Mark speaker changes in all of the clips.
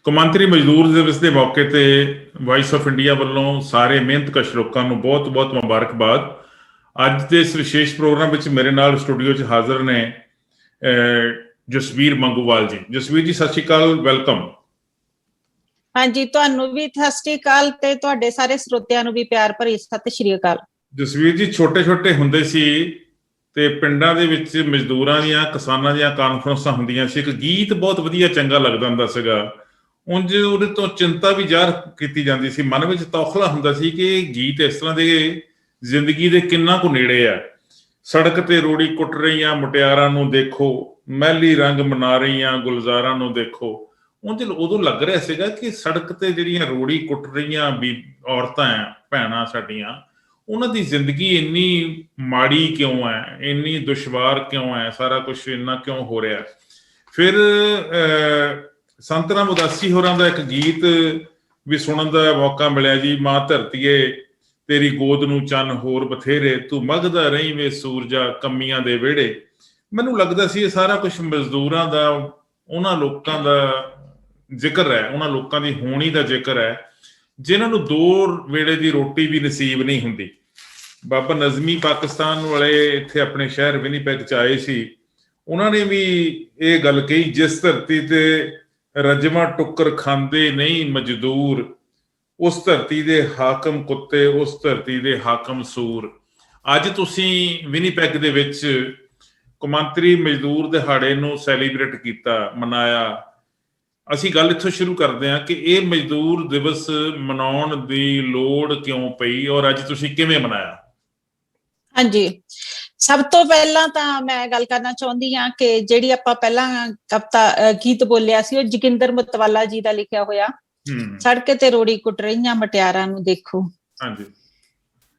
Speaker 1: ਕੌਮਾਂਤਰੀ ਮਜ਼ਦੂਰ ਦਿਵਸ ਦੇ ਮੌਕੇ ਤੇ ਵਾਇਸ ਆਫ ਇੰਡੀਆ ਵੱਲੋਂ ਸਾਰੇ ਮਿਹਨਤਕਸ਼ ਲੋਕਾਂ ਨੂੰ ਬਹੁਤ ਬਹੁਤ ਮੁਬਾਰਕਬਾਦ। ਅੱਜ ਦੇ ਇਸ ਵਿਸ਼ੇਸ਼ ਪ੍ਰੋਗਰਾਮ ਵਿੱਚ ਮੇਰੇ ਨਾਲ ਸਟੂਡੀਓ 'ਚ ਹਾਜ਼ਰ ਨੇ ਜਸਵੀਰ ਮੰਗੂਵਾਲ ਜੀ। ਜਸਵੀਰ ਜੀ, ਸਤਿ ਸ਼੍ਰੀ ਅਕਾਲ, ਵੈਲਕਮ।
Speaker 2: ਹਾਂਜੀ, ਤੁਹਾਨੂੰ ਵੀ ਸਤਿ ਸ਼੍ਰੀ ਅਕਾਲ ਤੇ ਤੁਹਾਡੇ ਸਾਰੇ ਸਰੋਤਿਆਂ ਨੂੰ ਵੀ ਪਿਆਰ ਭਰੀ ਸਤਿ ਸ਼੍ਰੀ ਅਕਾਲ।
Speaker 1: ਜਸਵੀਰ ਜੀ, ਛੋਟੇ ਛੋਟੇ ਹੁੰਦੇ ਸੀ ਤੇ ਪਿੰਡਾਂ ਦੇ ਵਿੱਚ ਮਜ਼ਦੂਰਾਂ ਦੀਆਂ ਕਿਸਾਨਾਂ ਦੀਆਂ ਕਾਨਫਰੰਸਾਂ ਹੁੰਦੀਆਂ ਸੀ। ਇੱਕ ਗੀਤ ਬਹੁਤ ਵਧੀਆ ਚੰਗਾ ਲੱਗਦਾ ਹੁੰਦਾ ਸੀਗਾ। ਉਂਝ ਉਹਦੇ ਤੋਂ ਚਿੰਤਾ ਵੀ ਜ਼ਾਹਰ ਕੀਤੀ ਜਾਂਦੀ ਸੀ, ਮਨ ਵਿੱਚ ਤੌਖਲਾ ਹੁੰਦਾ ਸੀ ਕਿ ਇਹ ਗੀਤ ਇਸ ਤਰ੍ਹਾਂ ਦੇ ਜ਼ਿੰਦਗੀ ਦੇ ਕਿੰਨਾ ਕੁ ਨੇੜੇ ਆ। ਸੜਕ ਤੇ ਰੋੜੀ ਕੁੱਟ ਰਹੀਆਂ ਮੁਟਿਆਰਾਂ ਨੂੰ ਦੇਖੋ, ਮਹਿਲੀ ਰੰਗ ਮਨਾ ਰਹੀਆਂ ਗੁਲਜ਼ਾਰਾਂ ਨੂੰ ਦੇਖੋ। ਉਂਝ ਉਦੋਂ ਲੱਗ ਰਿਹਾ ਸੀਗਾ ਕਿ ਸੜਕ ਤੇ ਜਿਹੜੀਆਂ ਰੋੜੀ ਕੁੱਟ ਰਹੀਆਂ ਵੀ ਔਰਤਾਂ ਆ, ਭੈਣਾਂ ਸਾਡੀਆਂ, ਉਹਨਾਂ ਦੀ ਜ਼ਿੰਦਗੀ ਇੰਨੀ ਮਾੜੀ ਕਿਉਂ ਹੈ, ਇੰਨੀ ਦੁਸ਼ਵਾਰ ਕਿਉਂ ਹੈ, ਸਾਰਾ ਕੁਛ ਇੰਨਾ ਕਿਉਂ ਹੋ ਰਿਹਾ। ਫਿਰ ਸੰਤ ਰਾਮ ਉਦਾਸੀ ਹੋਰਾਂ ਦਾ ਇੱਕ ਗੀਤ ਵੀ ਸੁਣਨ ਦਾ ਮੌਕਾ ਮਿਲਿਆ ਜੀ। ਮਾਂ ਧਰਤੀਏ ਤੇਰੀ ਗੋਦ ਨੂੰ ਚੰਨ ਹੋਰ ਬਥੇਰੇ, ਤੂੰ ਮਗਦਾ ਰਹੀ ਵੇ ਸੂਰਜਾ ਕਮੀਆਂ ਦੇ ਵਿਹੜੇ। ਮੈਨੂੰ ਲੱਗਦਾ ਸੀ ਇਹ ਸਾਰਾ ਕੁਛ ਮਜ਼ਦੂਰਾਂ ਦਾ, ਉਹਨਾਂ ਲੋਕਾਂ ਦਾ ਜ਼ਿਕਰ ਹੈ, ਉਹਨਾਂ ਲੋਕਾਂ ਦੀ ਹੋਣੀ ਦਾ ਜ਼ਿਕਰ ਹੈ ਜਿਨ੍ਹਾਂ ਨੂੰ ਦੋ ਵੇਲੇ ਦੀ ਰੋਟੀ ਵੀ ਨਸੀਬ ਨਹੀਂ ਹੁੰਦੀ। ਬਾਬਾ ਨਜ਼ਮੀ ਪਾਕਿਸਤਾਨ ਵਾਲੇ ਇੱਥੇ ਆਪਣੇ ਸ਼ਹਿਰ ਵਿਨੀਪੈਗ 'ਚ ਆਏ ਸੀ, ਉਹਨਾਂ ਨੇ ਵੀ ਇਹ ਗੱਲ ਕਹੀ, ਜਿਸ ਧਰਤੀ ਤੇ ਰਜਮਾ ਟੁੱਕਰ ਖਾਂਦੇ ਨਹੀਂ ਮਜ਼ਦੂਰ, ਉਸ ਧਰਤੀ ਦੇ ਹਾਕਮ ਕੁੱਤੇ, ਉਸ ਧਰਤੀ ਦੇ ਹਾਕਮ ਸੂਰ। ਅੱਜ ਤੁਸੀਂ ਵਿਨੀਪੈਗ ਦੇ ਵਿੱਚ ਕੌਮਾਂਤਰੀ ਮਜ਼ਦੂਰ ਦਿਹਾੜੇ ਨੂੰ ਸੈਲੀਬ੍ਰੇਟ ਕੀਤਾ, ਮਨਾਇਆ। ਅਸੀਂ ਗੱਲ ਇੱਥੋਂ ਸ਼ੁਰੂ ਕਰਦੇ ਹਾਂ ਕਿ ਇਹ ਮਜ਼ਦੂਰ ਦਿਵਸ ਮਨਾਉਣ ਦੀ ਲੋੜ ਕਿਉਂ ਪਈ ਔਰ ਅੱਜ ਤੁਸੀਂ ਕਿਵੇਂ ਮਨਾਇਆ?
Speaker 2: ਹਾਂਜੀ, ਸਭ ਤੋਂ ਪਹਿਲਾਂ ਤਾਂ ਮੈਂ ਗੱਲ ਕਰਨਾ ਚਾਹੁੰਦੀ ਹਾਂ ਕਿ ਜਿਹੜੀ ਆਪਾਂ ਪਹਿਲਾਂ ਕਵਿਤਾ ਗੀਤ ਬੋਲਿਆ ਸੀ ਉਹ ਜੋਗਿੰਦਰ ਮਤਵਾਲਾ ਜੀ ਦਾ ਲਿਖਿਆ ਹੋਇਆ, ਸੜਕ ਤੇ ਰੋੜੀ ਕੁੱਟ ਰਹੀਆਂ ਮੁਟਿਆਰਾਂ ਨੂੰ ਦੇਖੋ। ਹਾਂਜੀ।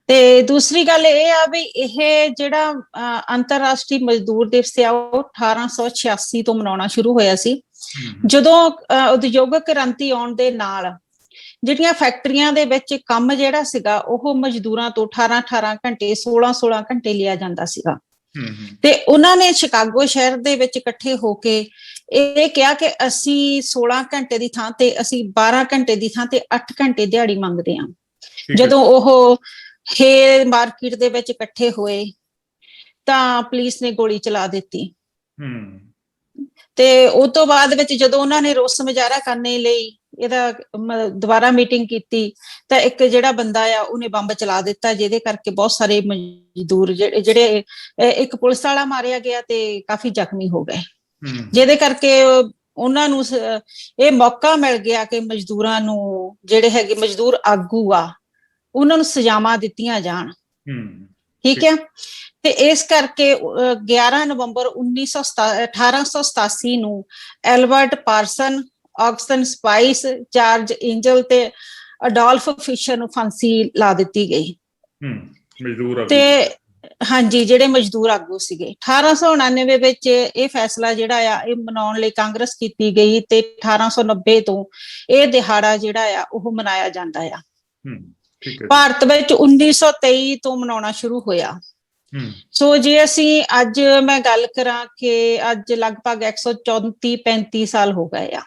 Speaker 2: ਤੇ ਦੂਸਰੀ ਗੱਲ ਇਹ ਆ ਵੀ ਇਹ ਜਿਹੜਾ ਅੰਤਰਰਾਸ਼ਟਰੀ ਮਜ਼ਦੂਰ ਦਿਵਸ ਆ ਉਹ 1886 ਤੋਂ ਮਨਾਉਣਾ ਸ਼ੁਰੂ ਹੋਇਆ ਸੀ, ਜਦੋਂ ਉਦਯੋਗਿਕ ਕ੍ਰਾਂਤੀ ਆਉਣ ਦੇ ਨਾਲ ਜਿਹੜੀਆਂ ਫੈਕਟਰੀਆਂ ਦੇ ਵਿੱਚ ਕੰਮ ਜਿਹੜਾ ਸੀਗਾ ਉਹ ਮਜ਼ਦੂਰਾਂ ਤੋਂ 18 ਘੰਟੇ 16 ਘੰਟੇ ਲਿਆ ਜਾਂਦਾ ਸੀਗਾ। ਤੇ ਉਹਨਾਂ ਨੇ ਸ਼ਿਕਾਗੋ ਸ਼ਹਿਰ ਦੇ ਵਿੱਚ ਇਕੱਠੇ ਹੋ ਕੇ ਇਹ ਕਿਹਾ ਕਿ ਅਸੀਂ 16 ਘੰਟੇ ਦੀ ਥਾਂ ਤੇ ਅਸੀਂ 12 ਘੰਟੇ ਦੀ ਥਾਂ ਤੇ 8 ਘੰਟੇ ਦਿਹਾੜੀ ਮੰਗਦੇ ਹਾਂ। ਜਦੋਂ ਉਹ ਹੇ ਮਾਰਕੀਟ ਦੇ ਵਿੱਚ ਇਕੱਠੇ ਹੋਏ ਤਾਂ ਪੁਲਿਸ ਨੇ ਗੋਲੀ ਚਲਾ ਦਿੱਤੀ। ਤੇ ਉਸ ਤੋਂ ਬਾਅਦ ਵਿੱਚ ਜਦੋਂ ਉਹਨਾਂ ਨੇ ਰੋਸ ਮੁਜ਼ਾਹਰਾ ਕਰਨ ਲਈ ਇਹਦਾ ਦੁਬਾਰਾ ਮੀਟਿੰਗ ਕੀਤੀ ਤਾਂ ਇੱਕ ਜਿਹੜਾ ਬੰਦਾ ਆ ਉਹਨੇ ਬੰਬ ਚਲਾ ਦਿੱਤਾ, ਜਿਹਦੇ ਕਰਕੇ ਬਹੁਤ ਸਾਰੇ ਮਜ਼ਦੂਰ ਜਿਹੜੇ ਇੱਕ ਪੁਲਿਸ ਵਾਲਾ ਮਾਰਿਆ ਗਿਆ ਤੇ ਕਾਫੀ ਜ਼ਖਮੀ ਹੋ ਗਏ, ਜਿਹਦੇ ਕਰਕੇ ਉਹਨਾਂ ਨੂੰ ਇਹ ਮੌਕਾ ਮਿਲ ਗਿਆ ਕਿ ਮਜ਼ਦੂਰਾਂ ਨੂੰ ਜਿਹੜੇ ਹੈਗੇ ਮਜ਼ਦੂਰ ਆਗੂ ਆ ਉਹਨਾਂ ਨੂੰ ਸਜ਼ਾਵਾਂ ਦਿੱਤੀਆਂ ਜਾਣ। ਠੀਕ ਹੈ। ਤੇ ਇਸ ਕਰਕੇ 11 ਨਵੰਬਰ 1887 ਨੂੰ ਐਲਬਰਟ ਪਾਰਸਨ, ਆਗਸਟਨ ਸਪਾਈਸ, ਜਾਰਜ ਇੰਜਲ ਤੇ ਅਡੋਲਫ ਫਿਸ਼ਰ ਨੂੰ ਫਾਂਸੀ ਲਾ ਦਿੱਤੀ ਗਈ। ਤੇ ਹਾਂਜੀ, ਜਿਹੜੇ ਮਜ਼ਦੂਰ ਆਗੂ ਸੀਗੇ। 1899 ਵਿੱਚ ਇਹ ਫੈਸਲਾ ਜਿਹੜਾ ਆ ਇਹ ਮਨਾਉਣ ਲਈ ਕਾਂਗਰਸ ਕੀਤੀ ਗਈ ਤੇ 1890 ਤੋਂ ਇਹ ਦਿਹਾੜਾ ਜਿਹੜਾ ਆ ਉਹ ਮਨਾਇਆ ਜਾਂਦਾ ਆ। ਭਾਰਤ ਵਿੱਚ 1923 ਤੋਂ ਮਨਾਉਣਾ ਸ਼ੁਰੂ ਹੋਇਆ। ਸੋ ਜੇ ਅਸੀਂ ਅੱਜ ਮੈਂ ਗੱਲ ਕਰਾਂ ਕਿ ਅੱਜ ਲਗਭਗ 134-35 ਸਾਲ ਹੋ ਗਏ ਆ।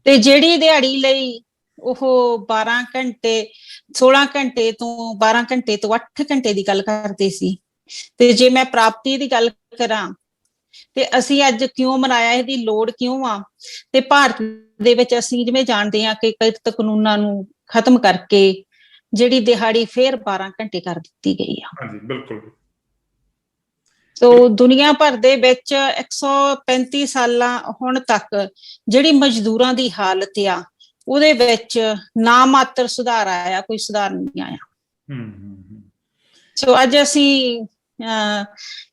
Speaker 2: ਤੇ ਜਿਹੜੀ ਦਿਹਾੜੀ ਲਈ ਉਹ 12 ਘੰਟੇ 16 ਘੰਟੇ ਤੋਂ 12 ਘੰਟੇ ਤੋਂ 8 ਘੰਟੇ ਦੀ ਗੱਲ ਕਰਦੇ ਸੀ, ਤੇ ਜੇ ਮੈਂ ਪ੍ਰਾਪਤੀ ਦੀ ਗੱਲ ਕਰਾਂ ਤੇ ਅਸੀਂ ਅੱਜ ਕਿਉਂ ਮਨਾਇਆ, ਇਹਦੀ ਲੋੜ ਕਿਉਂ ਆ। ਤੇ ਭਾਰਤ ਦੇ ਵਿੱਚ ਅਸੀਂ ਜਿਵੇਂ ਜਾਣਦੇ ਹਾਂ ਕਿ ਕਿਰਤ ਕਾਨੂੰਨਾਂ ਨੂੰ ਖਤਮ ਕਰਕੇ ਜਿਹੜੀ ਦਿਹਾੜੀ ਫੇਰ 12 ਘੰਟੇ ਕਰ ਦਿੱਤੀ ਗਈ ਆ। ਹਾਂਜੀ, ਬਿਲਕੁਲ। ਸੋ ਦੁਨੀਆ ਭਰ ਦੇ ਵਿੱਚ 135 ਸਾਲਾਂ ਹੁਣ ਤੱਕ ਜਿਹੜੀ ਮਜ਼ਦੂਰਾਂ ਦੀ ਹਾਲਤ ਆ ਉਹਦੇ ਵਿੱਚ ਨਾ ਮਾਤਰ ਸੁਧਾਰ ਆਇਆ, ਕੋਈ ਸੁਧਾਰ ਨਹੀਂ ਆਇਆ। ਸੋ ਅੱਜ ਅਸੀਂ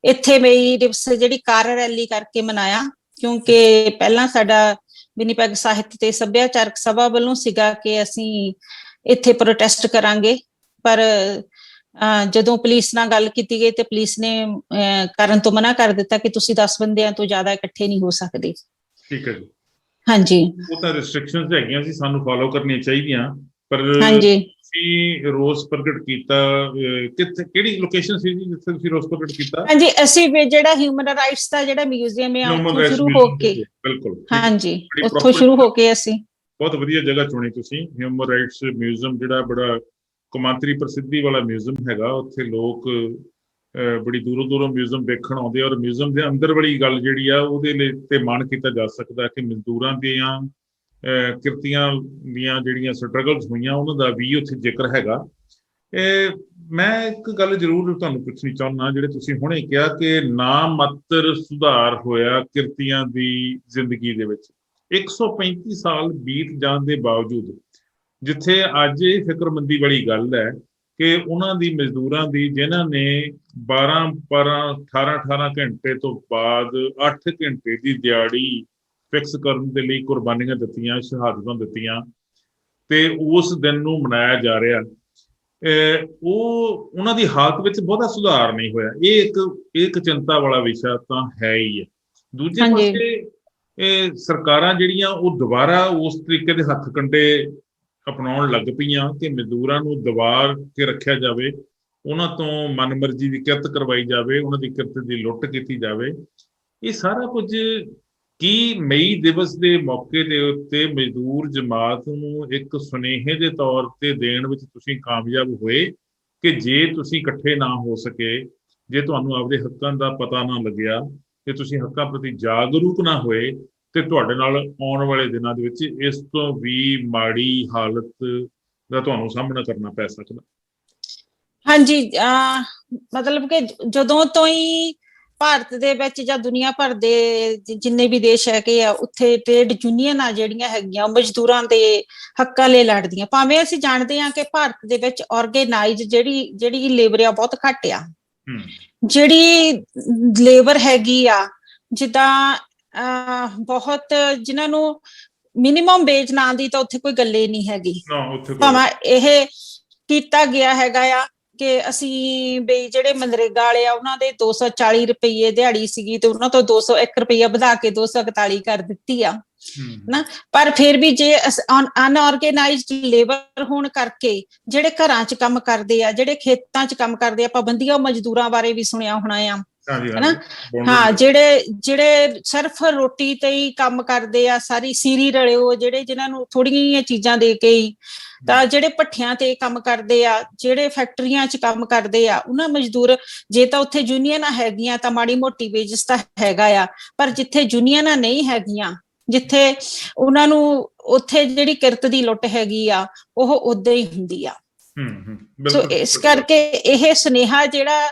Speaker 2: ਇੱਥੇ ਮਈ ਦਿਵਸ ਜਿਹੜੀ ਕਾਰ ਰੈਲੀ ਕਰਕੇ ਮਨਾਇਆ, ਕਿਉਂਕਿ ਪਹਿਲਾਂ ਸਾਡਾ ਵਿਨੀਪੈਗ ਸਾਹਿਤ ਤੇ ਸੱਭਿਆਚਾਰਕ ਸਭਾ ਵੱਲੋਂ ਸੀਗਾ ਕਿ ਅਸੀਂ ਇੱਥੇ ਪ੍ਰੋਟੈਸਟ ਕਰਾਂਗੇ, ਪਰ ਜਦੋਂ ਪੁਲਿਸ ਨਾਲ ਗੱਲ ਕੀਤੀ ਗਈ ਤੇ ਪੁਲਿਸ ਨੇ ਕਰਨ ਤੋਂ ਮਨਾ ਕਰ ਦਿੱਤਾ ਕਿ ਤੁਸੀਂ 10 ਬੰਦਿਆਂ ਤੋਂ ਜ਼ਿਆਦਾ ਇਕੱਠੇ ਨਹੀਂ ਹੋ ਸਕਦੇ। ਠੀਕ ਹੈ ਜੀ। ਹਾਂਜੀ, ਉਹ ਤਾਂ ਰਿਸਟ੍ਰਿਕਸ਼ਨਸ ਹੈਗੀਆਂ ਸੀ, ਸਾਨੂੰ ਫੋਲੋ ਕਰਨੀਆਂ ਚਾਹੀਦੀਆਂ, ਪਰ
Speaker 1: ਤੁਸੀਂ ਰੋਸ ਪ੍ਰਗਟ ਕੀਤਾ, ਕਿੱਥੇ, ਕਿਹੜੀ ਲੋਕੇਸ਼ਨ ਸੀ ਜੀ ਜਿੱਥੇ ਤੁਸੀਂ ਰੋਸ ਪ੍ਰਗਟ ਕੀਤਾ?
Speaker 2: ਹਾਂਜੀ, ਅਸੀਂ ਵੀ ਜਿਹੜਾ ਹਿਊਮਨ ਰਾਈਟਸ ਦਾ ਜਿਹੜਾ ਮਿਊਜ਼ੀਅਮ ਆ
Speaker 1: ਹਿਊਮਨ
Speaker 2: ਉੱਥੋਂ
Speaker 1: ਰਾਈਟਸ
Speaker 2: ਸ਼ੁਰੂ ਹੋ ਕੇ,
Speaker 1: ਮਿਊਜ਼ੀਅਮ, ਬਿਲਕੁਲ
Speaker 2: ਹਾਂਜੀ
Speaker 1: ਬੜੀ
Speaker 2: ਉੱਥੋਂ
Speaker 1: proper,
Speaker 2: ਸ਼ੁਰੂ ਹੋ ਕੇ ਅਸੀਂ
Speaker 1: ਬਹੁਤ ਵਧੀਆ ਜਗ੍ਹਾ ਚੁਣੀ ਤੁਸੀਂ। ਹਿਊਮਨ ਰਾਈਟਸ ਮਿਊਜ਼ੀਅਮ ਜਿਹੜਾ ਬੜਾ ਕੌਮਾਂਤਰੀ ਪ੍ਰਸਿੱਧੀ ਵਾਲਾ ਮਿਊਜ਼ੀਅਮ ਹੈਗਾ, ਉੱਥੇ ਲੋਕ ਬੜੀ ਦੂਰੋਂ ਦੂਰੋਂ ਮਿਊਜ਼ੀਅਮ ਵੇਖਣ ਆਉਂਦੇ ਆ, ਔਰ ਮਿਊਜ਼ੀਅਮ ਦੇ ਅੰਦਰ ਵਾਲੀ ਗੱਲ ਜਿਹੜੀ ਆ ਉਹਦੇ ਲਈ ਤੇ ਮਾਣ ਕੀਤਾ ਜਾ ਸਕਦਾ ਕਿ ਮਜ਼ਦੂਰਾਂ ਦੀਆਂ ਕਿਰਤੀਆਂ ਦੀਆਂ ਜਿਹੜੀਆਂ ਸਟਰਗਲਸ ਹੋਈਆਂ ਉਹਨਾਂ ਦਾ ਵੀ ਉੱਥੇ ਜ਼ਿਕਰ ਹੈਗਾ। ਮੈਂ ਇੱਕ ਗੱਲ ਜ਼ਰੂਰ ਤੁਹਾਨੂੰ ਪੁੱਛਣੀ ਚਾਹੁੰਦਾ, ਜਿਹੜੇ ਤੁਸੀਂ ਹੁਣੇ ਕਿਹਾ ਕਿ ਨਾ ਮਾਤਰ ਸੁਧਾਰ ਹੋਇਆ ਕਿਰਤੀਆਂ ਦੀ ਜ਼ਿੰਦਗੀ ਦੇ ਵਿੱਚ, 135 ਸਾਲ ਬੀਤ ਜਾਣ ਦੇ ਬਾਵਜੂਦ, ਜਿੱਥੇ ਅੱਜ ਇਹ ਫਿਕਰਮੰਦੀ ਵਾਲੀ ਗੱਲ ਹੈ ਕਿ ਉਹਨਾਂ ਦੀ ਮਜ਼ਦੂਰਾਂ ਦੀ ਜਿਨ੍ਹਾਂ ਨੇ 18 ਘੰਟੇ ਤੋਂ ਬਾਅਦ 8 ਘੰਟੇ ਦੀ ਦਿਹਾੜੀ ਫਿਕਸ ਕਰਨ ਦੇ ਲਈ ਕੁਰਬਾਨੀਆਂ ਦਿੱਤੀਆਂ, ਸ਼ਹਾਦਤਾਂ ਦਿੱਤੀਆਂ, ਤੇ ਉਸ ਦਿਨ ਨੂੰ ਮਨਾਇਆ ਜਾ ਰਿਹਾ, ਉਹਨਾਂ ਦੀ ਹਾਲਤ ਵਿੱਚ ਬਹੁਤਾ ਸੁਧਾਰ ਨਹੀਂ ਹੋਇਆ। ਇਹ ਇੱਕ ਚਿੰਤਾ ਵਾਲਾ ਵਿਸ਼ਾ ਤਾਂ ਹੈ ਹੀ ਹੈ। ਦੂਜੇ ਪਾਸੇ ਸਰਕਾਰਾਂ ਜਿਹੜੀਆਂ ਉਹ ਦੁਬਾਰਾ ਉਸ ਤਰੀਕੇ ਦੇ ਹੱਥ ਕੰਡੇ ਅਪਣਾਉਣ ਲੱਗ ਪਈਆਂ ਕਿ ਮਜ਼ਦੂਰਾਂ ਨੂੰ ਦਬਾ ਕੇ ਰੱਖਿਆ ਜਾਵੇ, ਉਹਨਾਂ ਤੋਂ ਮਨਮਰਜ਼ੀ ਦੀ ਕਿਰਤ ਕਰਵਾਈ ਜਾਵੇ, ਉਹਨਾਂ ਦੀ ਕਿਰਤ ਦੀ ਲੁੱਟ ਕੀਤੀ ਜਾਵੇ। ਇਹ ਸਾਰਾ ਕੁਝ ਕੀ ਮਈ ਦਿਵਸ ਦੇ ਮੌਕੇ ਦੇ ਉੱਤੇ ਮਜ਼ਦੂਰ ਜਮਾਤ ਨੂੰ ਇੱਕ ਸੁਨੇਹੇ ਦੇ ਤੌਰ ਤੇ ਦੇਣ ਵਿੱਚ ਤੁਸੀਂ ਕਾਮਯਾਬ ਹੋਏ ਕਿ ਜੇ ਤੁਸੀਂ ਇਕੱਠੇ ਨਾ ਹੋ ਸਕੇ, ਜੇ ਤੁਹਾਨੂੰ ਆਪਦੇ ਹੱਕਾਂ ਦਾ ਪਤਾ ਨਾ ਲੱਗਿਆ, ਜੇ ਤੁਸੀਂ ਹੱਕਾਂ ਪ੍ਰਤੀ ਜਾਗਰੂਕ ਨਾ ਹੋਏ, ਤੇ ਤੁਹਾਡੇ ਨਾਲ ਆਉਣ ਵਾਲੇ ਦਿਨਾਂ ਦੇ ਵਿੱਚ ਇਸ ਤੋਂ ਵੀ ਮਾੜੀ ਹਾਲਤ ਦਾ ਤੁਹਾਨੂੰ ਸਾਹਮਣਾ ਕਰਨਾ ਪੈ ਸਕਦਾ?
Speaker 2: ਹਾਂਜੀ, ਮਤਲਬ ਕਿ ਜਦੋਂ ਤੋਂ ਹੀ ਭਾਰਤ ਦੇ ਵਿੱਚ ਜਾਂ ਦੁਨੀਆ ਭਰ ਦੇ ਜਿੰਨੇ ਵੀ ਦੇਸ਼ ਹੈਗੇ ਆ, ਉੱਥੇ ਟ੍ਰੇਡ ਯੂਨੀਅਨਾਂ ਜਿਹੜੀਆਂ ਹੈਗੀਆਂ ਮਜ਼ਦੂਰਾਂ ਦੇ ਹੱਕਾਂ ਲਈ ਲੜਦੀਆਂ। ਭਾਵੇਂ ਅਸੀਂ ਜਾਣਦੇ ਹਾਂ ਕਿ ਭਾਰਤ ਦੇ ਵਿੱਚ ਆਰਗੇਨਾਈਜ਼ ਜਿਹੜੀ ਲੇਬਰ ਆ ਬਹੁਤ ਘੱਟ ਆ, ਜਿਹੜੀ ਲੇਬਰ ਹੈਗੀ ਆ, ਜਿੱਦਾਂ ਬਹੁਤ ਜਿਨ੍ਹਾਂ ਨੂੰ ਮਿਨੀਮਮ ਵੇਜ ਨਾ ਦੀ ਤਾਂ ਉੱਥੇ ਕੋਈ ਗੱਲ ਹੀ ਨਹੀਂ ਹੈਗੀ। ਭਾਵੇਂ ਇਹ ਕੀਤਾ ਗਿਆ ਹੈਗਾ ਆ ਕਿ ਅਸੀਂ ਬਈ ਜਿਹੜੇ ਮਨਰੇਗਾ ਵਾਲੇ ਆ ਉਹਨਾਂ ਦੇ 240 ਰੁਪਏ ਦਿਹਾੜੀ ਸੀਗੀ ਤੇ ਉਹਨਾਂ ਤੋਂ 201 ਰੁਪਇਆ ਵਧਾ ਕੇ 241 ਕਰ ਦਿੱਤੀ ਆ ਨਾ। ਪਰ ਫਿਰ ਵੀ ਜੇ ਅਨਆਰਗੇਨਾਈਜ਼ਡ ਲੇਬਰ ਹੋਣ ਕਰਕੇ ਜਿਹੜੇ ਘਰਾਂ 'ਚ ਕੰਮ ਕਰਦੇ ਆ, ਜਿਹੜੇ ਖੇਤਾਂ 'ਚ ਕੰਮ ਕਰਦੇ ਆ, ਪਾਬੰਦੀਆਂ ਮਜ਼ਦੂਰਾਂ ਬਾਰੇ ਵੀ ਸੁਣਿਆ ਹੋਣਾ ਆ ਹਨਾ। ਹਾਂ, ਜਿਹੜੇ ਸਿਰਫ ਰੋਟੀ ਤੇ ਹੀ ਕੰਮ ਕਰਦੇ ਆ, ਸਾਰੀ ਸੀਰੀ ਰਲਿਓ, ਜਿਨ੍ਹਾਂ ਨੂੰ ਥੋੜੀਆਂ ਚੀਜ਼ਾਂ ਦੇ ਕੇ ਹੀ, ਤਾਂ ਜਿਹੜੇ ਭੱਠਿਆਂ ਤੇ ਕੰਮ ਕਰਦੇ ਆ, ਜਿਹੜੇ ਫੈਕਟਰੀਆਂ 'ਚ ਕੰਮ ਕਰਦੇ ਆ, ਉਹਨਾਂ ਮਜ਼ਦੂਰ, ਜੇ ਤਾਂ ਉੱਥੇ ਯੂਨੀਅਨਾਂ ਹੈਗੀਆਂ ਤਾਂ ਮਾੜੀ ਮੋਟੀ ਵੇਜਸ ਤਾਂ ਹੈਗਾ ਆ, ਪਰ ਜਿੱਥੇ ਯੂਨੀਅਨਾਂ ਨਹੀਂ ਹੈਗੀਆਂ, ਜਿੱਥੇ ਉਹਨਾਂ ਨੂੰ ਉੱਥੇ ਜਿਹੜੀ ਕਿਰਤ ਦੀ ਲੁੱਟ ਹੈਗੀ ਆ ਉਹ ਉਦਾਂ ਹੀ ਹੁੰਦੀ ਆ। ਸੋ ਇਸ ਕਰਕੇ ਇਹ ਸੁਨੇਹਾ ਜਿਹੜਾ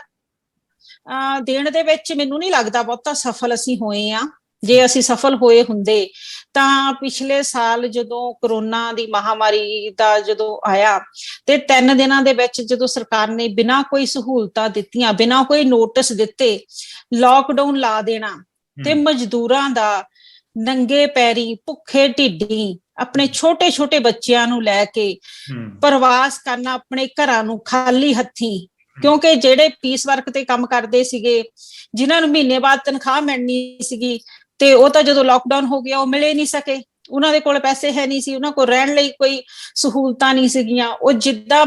Speaker 2: ਦੇਣ ਦੇ ਵਿੱਚ ਮੈਨੂੰ ਨਹੀਂ ਲੱਗਦਾ ਬਹੁਤਾ ਸਫਲ ਅਸੀਂ ਹੋਏ ਆ। ਜੇ ਅਸੀਂ ਸਫਲ ਹੋਏ ਹੁੰਦੇ ਤਾਂ ਪਿਛਲੇ ਸਾਲ ਜਦੋਂ ਕਰੋਨਾ ਦੀ ਮਹਾਮਾਰੀ ਦਾ ਜਦੋਂ ਆਇਆ ਤੇ 3 ਦਿਨਾਂ ਦੇ ਵਿੱਚ ਜਦੋਂ ਸਰਕਾਰ ਨੇ ਬਿਨਾਂ ਕੋਈ ਸਹੂਲਤਾਂ ਦਿੱਤੀਆਂ, ਬਿਨਾਂ ਕੋਈ ਨੋਟਿਸ ਦਿੱਤੇ ਲਾਕਡਾਊਨ ਲਾ ਦੇਣਾ ਤੇ ਮਜ਼ਦੂਰਾਂ ਦਾ ਨੰਗੇ ਪੈਰੀ ਭੁੱਖੇ ਢਿੱਡੀ ਆਪਣੇ ਛੋਟੇ ਛੋਟੇ ਬੱਚਿਆਂ ਨੂੰ ਲੈ ਕੇ ਪ੍ਰਵਾਸ ਕਰਨਾ ਆਪਣੇ ਘਰਾਂ ਨੂੰ ਖਾਲੀ ਹੱਥੀਂ, ਕਿਉਂਕਿ ਜਿਹੜੇ ਪੀਸ ਵਰਕ ਤੇ ਕੰਮ ਕਰਦੇ ਸੀਗੇ, ਜਿਨ੍ਹਾਂ ਨੂੰ ਮਹੀਨੇ ਬਾਅਦ ਤਨਖਾਹ ਮਿਲਣੀ ਸੀਗੀ, ਤੇ ਉਹ ਤਾਂ ਜਦੋਂ ਲਾਕਡਾਊਨ ਹੋ ਗਿਆ ਉਹ ਮਿਲੇ ਨਹੀਂ ਸਕੇ, ਉਹਨਾਂ ਦੇ ਕੋਲ ਪੈਸੇ ਹੈ ਨਹੀਂ ਸੀ, ਉਹਨਾਂ ਕੋਲ ਰਹਿਣ ਲਈ ਕੋਈ ਸਹੂਲਤਾਂ ਨਹੀਂ ਸੀਗੀਆਂ। ਉਹ ਜਿੱਦਾਂ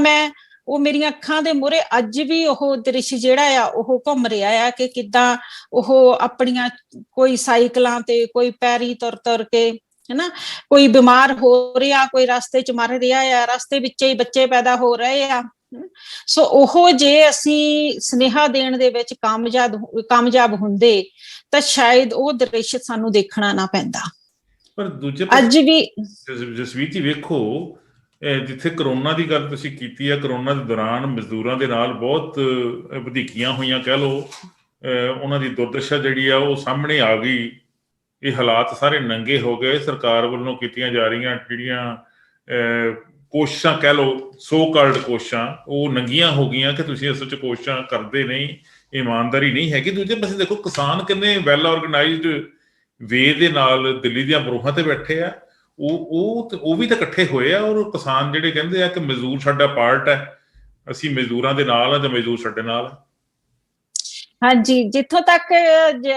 Speaker 2: ਉਹ ਮੇਰੀਆਂ ਅੱਖਾਂ ਦੇ ਮੂਹਰੇ ਅੱਜ ਵੀ ਉਹ ਦ੍ਰਿਸ਼ ਜਿਹੜਾ ਆ ਉਹ ਘੁੰਮ ਰਿਹਾ ਆ ਕਿ ਕਿੱਦਾਂ ਉਹ ਆਪਣੀਆਂ ਕੋਈ ਸਾਈਕਲਾਂ ਤੇ, ਕੋਈ ਪੈਰੀ ਤੁਰ ਕੇ ਹਨਾ, ਕੋਈ ਬਿਮਾਰ ਹੋ ਰਿਹਾ, ਕੋਈ ਰਸਤੇ 'ਚ ਮਰ ਰਿਹਾ ਆ, ਰਸਤੇ ਵਿੱਚ ਹੀ ਬੱਚੇ ਪੈਦਾ ਹੋ ਰਹੇ ਆ। ਸੋ ਉਹ ਜੇ ਅਸੀਂ ਸੁਨੇਹਾ ਦੇਣ ਦੇ ਵਿੱਚ ਕਾਮਯਾਬ ਹੁੰਦੇ ਤਾਂ ਸ਼ਾਇਦ ਉਹ ਦ੍ਰਿਸ਼ ਸਾਨੂੰ ਦੇਖਣਾ ਨਾ ਪੈਂਦਾ।
Speaker 1: ਪਰ ਦੂਜੇ
Speaker 2: ਅੱਜ ਵੀ
Speaker 1: ਜਸਵੀਰ ਜੀ ਵੇਖੋ, ਜਿੱਥੇ ਕਰੋਨਾ ਦੀ ਗੱਲ ਤੁਸੀਂ ਕੀਤੀ ਹੈ, ਕਰੋਨਾ ਦੇ ਦੌਰਾਨ ਮਜ਼ਦੂਰਾਂ ਦੇ ਨਾਲ ਬਹੁਤ ਵਧੀਕੀਆਂ ਹੋਈਆਂ, ਕਹਿ ਲਓ, ਉਹਨਾਂ ਦੀ ਦੁਰਦਸ਼ਾ ਜਿਹੜੀ ਆ ਉਹ ਸਾਹਮਣੇ ਆ ਗਈ। ਇਹ ਹਾਲਾਤ ਸਾਰੇ ਨੰਗੇ ਹੋ ਗਏ। ਸਰਕਾਰ ਵੱਲੋਂ ਕੀਤੀਆਂ ਜਾ ਰਹੀਆਂ ਜਿਹੜੀਆਂ ਕੋਸ਼ਿਸ਼ਾਂ, ਕਹਿ ਲਓ ਸੋ ਕਾਲਡ ਕੋਸ਼ਿਸ਼ਾਂ, ਉਹ ਨੰਗੀਆਂ ਹੋ ਗਈਆਂ ਕਿ ਤੁਸੀਂ ਅਸਲ 'ਚ ਕੋਸ਼ਿਸ਼ਾਂ ਕਰਦੇ ਨਹੀਂ, ਇਮਾਨਦਾਰੀ ਨਹੀਂ ਹੈਗੀ। ਦੂਜੇ ਪਾਸੇ ਦੇਖੋ, ਕਿਸਾਨ ਕਿੰਨੇ ਵੈਲ ਆਰਗੇਨਾਈਜ਼ਡ ਵੇ ਦੇ ਨਾਲ ਦਿੱਲੀ ਦੀਆਂ ਬਰੂਹਾਂ ਤੇ ਬੈਠੇ ਆ, ਉਹ ਵੀ ਤਾਂ ਇਕੱਠੇ ਹੋਏ ਆ। ਔਰ ਕਿਸਾਨ ਜਿਹੜੇ ਕਹਿੰਦੇ ਆ ਕਿ ਮਜ਼ਦੂਰ ਸਾਡਾ ਪਾਰਟ ਹੈ, ਅਸੀਂ ਮਜ਼ਦੂਰਾਂ ਦੇ ਨਾਲ ਆ ਜਾਂ ਮਜ਼ਦੂਰ ਸਾਡੇ ਨਾਲ।
Speaker 2: ਹਾਂਜੀ, ਜਿੱਥੋਂ ਤੱਕ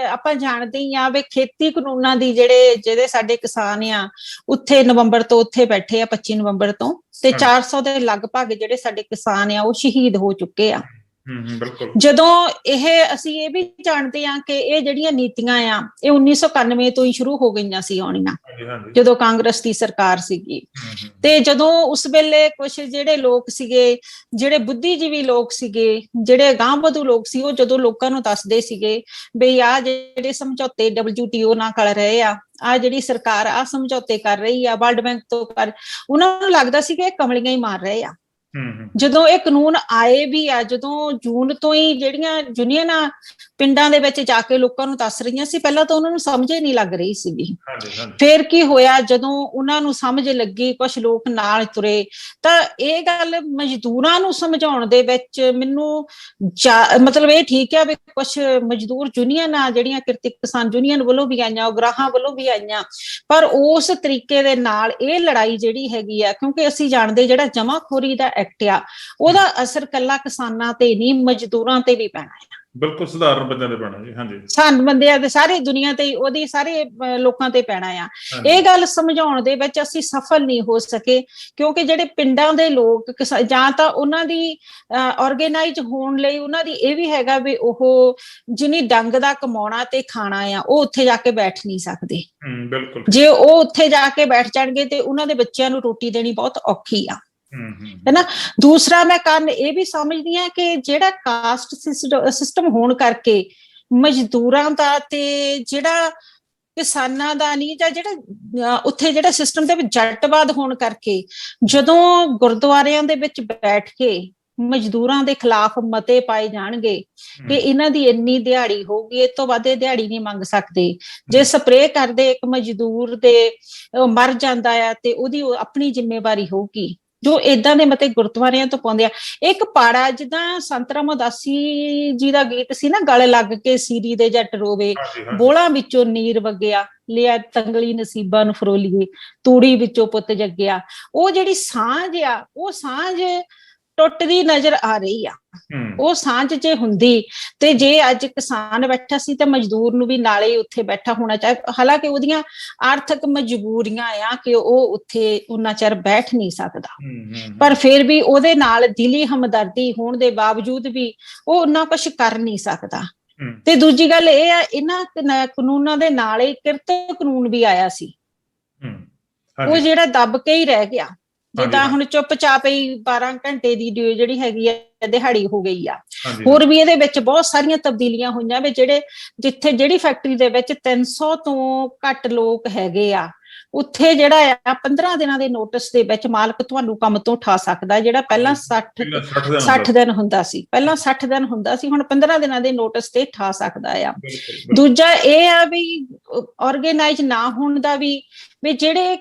Speaker 2: ਆਪਾਂ ਜਾਣਦੇ ਹੀ ਆ ਵੀ ਖੇਤੀ ਕਾਨੂੰਨਾਂ ਦੀ ਜਿਹੜੇ ਸਾਡੇ ਕਿਸਾਨ ਆ ਉੱਥੇ ਨਵੰਬਰ ਤੋਂ ਉੱਥੇ ਬੈਠੇ ਆ 25 ਨਵੰਬਰ ਤੋਂ, ਤੇ 400 ਦੇ ਲਗਭਗ ਜਿਹੜੇ ਸਾਡੇ ਕਿਸਾਨ ਆ ਉਹ ਸ਼ਹੀਦ ਹੋ ਚੁੱਕੇ ਆ।
Speaker 1: ਬਿਲਕੁਲ।
Speaker 2: ਜਦੋਂ ਅਸੀਂ ਇਹ ਵੀ ਜਾਣਦੇ ਆ ਕਿ ਇਹ ਜਿਹੜੀਆਂ ਨੀਤੀਆਂ ਆ ਇਹ 1991 ਤੋਂ ਹੀ ਸ਼ੁਰੂ ਹੋ ਗਈਆਂ ਸੀ ਆਉਣੀਆਂ, ਜਦੋਂ ਕਾਂਗਰਸ ਦੀ ਸਰਕਾਰ ਸੀਗੀ। ਤੇ ਜਦੋਂ ਉਸ ਵੇਲੇ ਕੁਝ ਜਿਹੜੇ ਲੋਕ ਸੀਗੇ, ਜਿਹੜੇ ਬੁੱਧੀਜੀਵੀ ਲੋਕ ਸੀਗੇ, ਜਿਹੜੇ ਅਗਾਂਹਵਧੂ ਲੋਕ ਸੀ, ਉਹ ਜਦੋਂ ਲੋਕਾਂ ਨੂੰ ਦੱਸਦੇ ਸੀਗੇ ਵੀ ਆਹ ਜਿਹੜੇ ਸਮਝੌਤੇ WTO ਨਾਲ ਕਰ ਰਹੇ ਆ, ਆਹ ਜਿਹੜੀ ਸਰਕਾਰ ਆਹ ਸਮਝੌਤੇ ਕਰ ਰਹੀ ਆ ਵਰਲਡ ਬੈਂਕ ਤੋਂ ਉਹਨਾਂ ਨੂੰ ਲੱਗਦਾ ਸੀ ਕਿ ਇਹ ਕਮਲੀਆਂ ਹੀ ਮਾਰ ਰਹੇ ਆ। ਜਦੋਂ ਇਹ ਕਾਨੂੰਨ ਆਏ ਵੀ ਆ, ਜਦੋਂ ਜੂਨ ਤੋਂ ਹੀ ਜਿਹੜੀਆਂ ਯੂਨੀਅਨਾਂ ਪਿੰਡਾਂ ਦੇ ਵਿੱਚ ਜਾ ਕੇ ਲੋਕਾਂ ਨੂੰ ਦੱਸ ਰਹੀਆਂ ਸੀ, ਪਹਿਲਾਂ ਤਾਂ ਉਹਨਾਂ ਨੂੰ ਸਮਝ ਹੀ ਨਹੀਂ ਲੱਗ ਰਹੀ ਸੀਗੀ। ਫਿਰ ਕੀ ਹੋਇਆ, ਜਦੋਂ ਉਹਨਾਂ ਨੂੰ ਸਮਝ ਲੱਗੀ, ਕੁਝ ਲੋਕ ਨਾਲ ਤੁਰੇ, ਤਾਂ ਇਹ ਗੱਲ ਮਜ਼ਦੂਰਾਂ ਨੂੰ ਸਮਝਾਉਣ ਦੇ ਵਿੱਚ ਮੈਨੂੰ ਮਤਲਬ ਇਹ ਠੀਕ ਹੈ ਵੀ ਕੁਝ ਮਜ਼ਦੂਰ ਯੂਨੀਅਨਾਂ ਜਿਹੜੀਆਂ ਕਿਰਤੀ ਕਿਸਾਨ ਯੂਨੀਅਨ ਵੱਲੋਂ ਵੀ ਆਈਆਂ, ਉਗਰਾਹਾਂ ਵੱਲੋਂ ਵੀ ਆਈਆਂ, ਪਰ ਉਸ ਤਰੀਕੇ ਦੇ ਨਾਲ ਇਹ ਲੜਾਈ ਜਿਹੜੀ ਹੈਗੀ ਆ, ਕਿਉਂਕਿ ਅਸੀਂ ਜਾਣਦੇ ਜਿਹੜਾ ਜਮਾਖੋਰੀ ਦਾ ਐਕਟ ਆ ਉਹਦਾ ਅਸਰ ਕੱਲਾ ਕਿਸਾਨਾਂ ਤੇ ਨਹੀਂ ਮਜ਼ਦੂਰਾਂ ਤੇ ਵੀ ਪੈਣਾ ਹੈ।
Speaker 1: ਬਿਲਕੁਲ, ਸਧਾਰਨ ਬੰਦਿਆਂ ਤੇ ਪੈਣਾ ਜੀ। ਹਾਂਜੀ, ਸਾধারণ
Speaker 2: ਬੰਦਿਆਂ ਦੇ ਸਾਰੀ ਦੁਨੀਆ ਤੇ ਉਹਦੀ ਸਾਰੇ ਲੋਕਾਂ ਤੇ ਪੈਣਾ ਆ। ਇਹ ਗੱਲ ਸਮਝਾਉਣ ਦੇ ਵਿੱਚ ਅਸੀਂ ਸਫਲ ਨਹੀਂ ਹੋ ਸਕੇ, ਕਿਉਂਕਿ ਜਿਹੜੇ ਪਿੰਡਾਂ ਦੇ ਲੋਕ ਜਾਂ ਤਾਂ ਉਹਨਾਂ ਦੀ ਆਰਗੇਨਾਈਜ਼ ਹੋਣ ਲਈ ਉਹਨਾਂ ਦੀ ਇਹ ਵੀ ਹੈਗਾ ਵੀ ਉਹ ਜਿੰਨੀ ਡੰਗ ਦਾ ਕਮਾਉਣਾ ਤੇ ਖਾਣਾ ਆ ਉਹ ਉੱਥੇ ਜਾ ਕੇ ਬੈਠ ਨਹੀਂ ਸਕਦੇ।
Speaker 1: ਬਿਲਕੁਲ, ਜੇ
Speaker 2: ਉਹ ਉੱਥੇ ਜਾ ਕੇ ਬੈਠ ਜਾਣਗੇ ਤੇ ਉਹਨਾਂ ਦੇ ਬੱਚਿਆਂ ਨੂੰ ਰੋਟੀ ਦੇਣੀ ਬਹੁਤ ਔਖੀ ਆ, ਹੈ ਨਾ। ਦੂਸਰਾ ਮੈਂ ਕਾਰਨ ਇਹ ਵੀ ਸਮਝਦੀ ਹਾਂ ਕਿ ਜਿਹੜਾ ਕਾਸਟ ਸਿਸਟਮ ਹੋਣ ਕਰਕੇ ਮਜ਼ਦੂਰਾਂ ਦਾ ਤੇ ਜਿਹੜਾ ਕਿਸਾਨਾਂ ਦਾ ਨਹੀਂ, ਜਾਂ ਜਿਹੜਾ ਉੱਥੇ ਜਿਹੜਾ ਸਿਸਟਮ ਦੇ ਵਿੱਚ ਜੱਟਵਾਦ ਹੋਣ ਕਰਕੇ ਜਦੋਂ ਗੁਰਦੁਆਰਿਆਂ ਦੇ ਵਿੱਚ ਬੈਠ ਕੇ ਮਜ਼ਦੂਰਾਂ ਦੇ ਖਿਲਾਫ ਮਤੇ ਪਾਏ ਜਾਣਗੇ ਕਿ ਇਹਨਾਂ ਦੀ ਇੰਨੀ ਦਿਹਾੜੀ ਹੋਊਗੀ, ਇਸ ਤੋਂ ਵੱਧ ਇਹ ਦਿਹਾੜੀ ਨਹੀਂ ਮੰਗ ਸਕਦੇ, ਜੇ ਸਪਰੇਅ ਕਰਦੇ ਇੱਕ ਮਜ਼ਦੂਰ ਦੇ ਮਰ ਜਾਂਦਾ ਆ ਤੇ ਉਹਦੀ ਆਪਣੀ ਜ਼ਿੰਮੇਵਾਰੀ ਹੋਊਗੀ, ਜੋ ਏਦਾਂ ਦੇ ਮਤੇ ਗੁਰਦੁਆਰਿਆਂ ਤੋਂ ਪਾਉਂਦੇ ਆ। ਇੱਕ ਪਾੜਾ ਜਿੱਦਾਂ ਸੰਤ ਰਾਮਦਾਸੀ ਜੀ ਦਾ ਗੀਤ ਸੀ ਨਾ, ਗਲ ਲੱਗ ਕੇ ਸੀਰੀ ਦੇ ਜੱਟ ਰੋਵੇ, ਬੋਲਾਂ ਵਿੱਚੋਂ ਨੀਰ ਵਗਿਆ, ਲਿਆ ਤੰਗਲੀ ਨਸੀਬਾਂ ਨੂੰ ਫਰੋਲੀਏ, ਤੂੜੀ ਵਿੱਚੋਂ ਪੁੱਤ ਜੱਗਿਆ। ਉਹ ਜਿਹੜੀ ਸਾਂਝ ਆ, ਉਹ ਸਾਂਝ ਟੁੱਟਦੀ ਨਜ਼ਰ ਆ ਰਹੀ ਆ। ਉਹ ਸਾਂਝ ਜੇ ਹੁੰਦੀ ਤੇ ਜੇ ਅੱਜ ਕਿਸਾਨ ਬੈਠਾ ਸੀ ਤੇ ਮਜ਼ਦੂਰ ਨੂੰ ਵੀ ਨਾਲੇ ਉੱਥੇ ਬੈਠਾ ਹੋਣਾ ਚਾਹੀਦਾ। ਹਾਲਾਂਕਿ ਉਹਦੀਆਂ ਆਰਥਿਕ ਮਜਬੂਰੀਆਂ ਆ ਕਿ ਉਹ ਉੱਥੇ ਉਹਨਾਂ ਚਿਰ ਬੈਠ ਨਹੀਂ ਸਕਦਾ, ਪਰ ਫਿਰ ਵੀ ਉਹਦੇ ਨਾਲ ਦਿਲੀ ਹਮਦਰਦੀ ਹੋਣ ਦੇ ਬਾਵਜੂਦ ਵੀ ਉਹ ਉਹਨਾਂ ਕੁਛ ਕਰ ਨਹੀਂ ਸਕਦਾ। ਤੇ ਦੂਜੀ ਗੱਲ ਇਹ ਆ, ਇਹਨਾਂ ਕਾਨੂੰਨਾਂ ਦੇ ਨਾਲ ਹੀ ਕਿਰਤ ਕਾਨੂੰਨ ਵੀ ਆਇਆ ਸੀ, ਉਹ ਜਿਹੜਾ ਦੱਬ ਕੇ ਹੀ ਰਹਿ ਗਿਆ। ਜਿੱਦਾਂ ਹੁਣ ਚੁੱਪ-ਚਾਪ ਹੀ 12 ਘੰਟੇ ਦੀ ਜਿਹੜੀ ਹੈਗੀ ਆ ਦਿਹਾੜੀ ਹੋ ਗਈ ਆ। ਹੋਰ ਵੀ ਇਹਦੇ ਵਿੱਚ ਬਹੁਤ ਸਾਰੀਆਂ ਤਬਦੀਲੀਆਂ ਹੋਈਆਂ ਵੀ ਜਿੱਥੇ ਜਿਹੜੀ ਫੈਕਟਰੀ ਦੇ ਵਿੱਚ 300 ਤੋਂ ਘੱਟ ਲੋਕ ਹੈਗੇ ਆ, ਉੱਥੇ ਜਿਹੜਾ ਆ 15 ਦਿਨਾਂ ਦੇ ਨੋਟਿਸ ਦੇ ਵਿੱਚ ਮਾਲਕ ਤੁਹਾਨੂੰ ਕੰਮ ਤੋਂ ਉਠਾ ਸਕਦਾ। ਜਿਹੜਾ ਪਹਿਲਾਂ 60 ਦਿਨ ਹੁੰਦਾ ਸੀ, ਪਹਿਲਾਂ 60 ਦਿਨ ਹੁੰਦਾ ਸੀ, ਹੁਣ 15 ਦਿਨਾਂ ਦੇ ਨੋਟਿਸ ਤੇ ਉਠਾ ਸਕਦਾ ਆ। ਦੂਜਾ ਇਹ ਆ ਵੀ ਆਰਗੇਨਾਈਜ਼ ਨਾ ਹੋਣ ਦਾ ਵੀ ਜਿਹੜੇ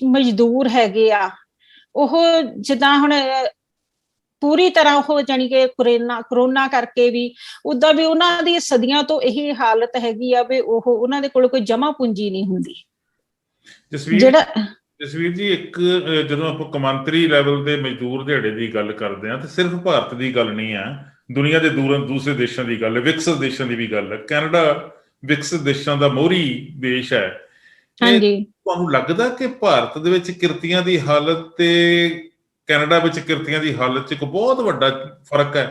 Speaker 2: ਮਜ਼ਦੂਰ ਹੈਗੇ ਆ ਉਹ ਜਿੱਦਾਂ ਹੁਣ ਪੂਰੀ ਤਰ੍ਹਾਂ ਉਹ ਜਾਣੀ ਕਿ ਕਰੋਨਾ ਕਰਕੇ ਵੀ ਉਦਾਂ ਵੀ ਉਹਨਾਂ ਦੀ ਸਦੀਆਂ ਤੋਂ ਇਹੀ ਹਾਲਤ ਹੈਗੀ ਆ ਵੀ ਉਹਨਾਂ ਦੇ ਕੋਲ ਕੋਈ ਜਮਾ ਪੂੰਜੀ ਨਹੀਂ ਹੁੰਦੀ।
Speaker 1: ਜਸਵੀਰ ਜੀ, ਇੱਕ ਜਦੋਂ ਆਪਾਂ ਕੌਮਾਂਤਰੀ ਲੈਵਲ ਦੇ ਮਜ਼ਦੂਰ ਦਿਹਾੜੇ ਦੀ ਗੱਲ ਕਰਦੇ ਹਾਂ ਤਾਂ ਸਿਰਫ ਭਾਰਤ ਦੀ ਗੱਲ ਨਹੀਂ ਆ, ਦੁਨੀਆ ਦੇ ਦੂਸਰੇ ਦੇਸ਼ਾਂ ਦੀ ਗੱਲ ਹੈ, ਵਿਕਸਿਤ ਦੇਸ਼ਾਂ ਦੀ ਵੀ ਗੱਲ ਹੈ। ਕੈਨੇਡਾ ਵਿਕਸਿਤ ਦੇਸ਼ਾਂ ਦਾ ਮੋਹਰੀ ਦੇਸ਼ ਹੈ। ਤੁਹਾਨੂੰ ਲੱਗਦਾ ਕਿ ਭਾਰਤ ਦੇ ਵਿੱਚ ਕਿਰਤੀਆਂ ਦੀ ਹਾਲਤ ਤੇ ਕੈਨੇਡਾ ਵਿੱਚ ਕਿਰਤੀਆਂ ਦੀ ਹਾਲਤ 'ਚ ਇੱਕ ਬਹੁਤ ਵੱਡਾ ਫਰਕ ਹੈ?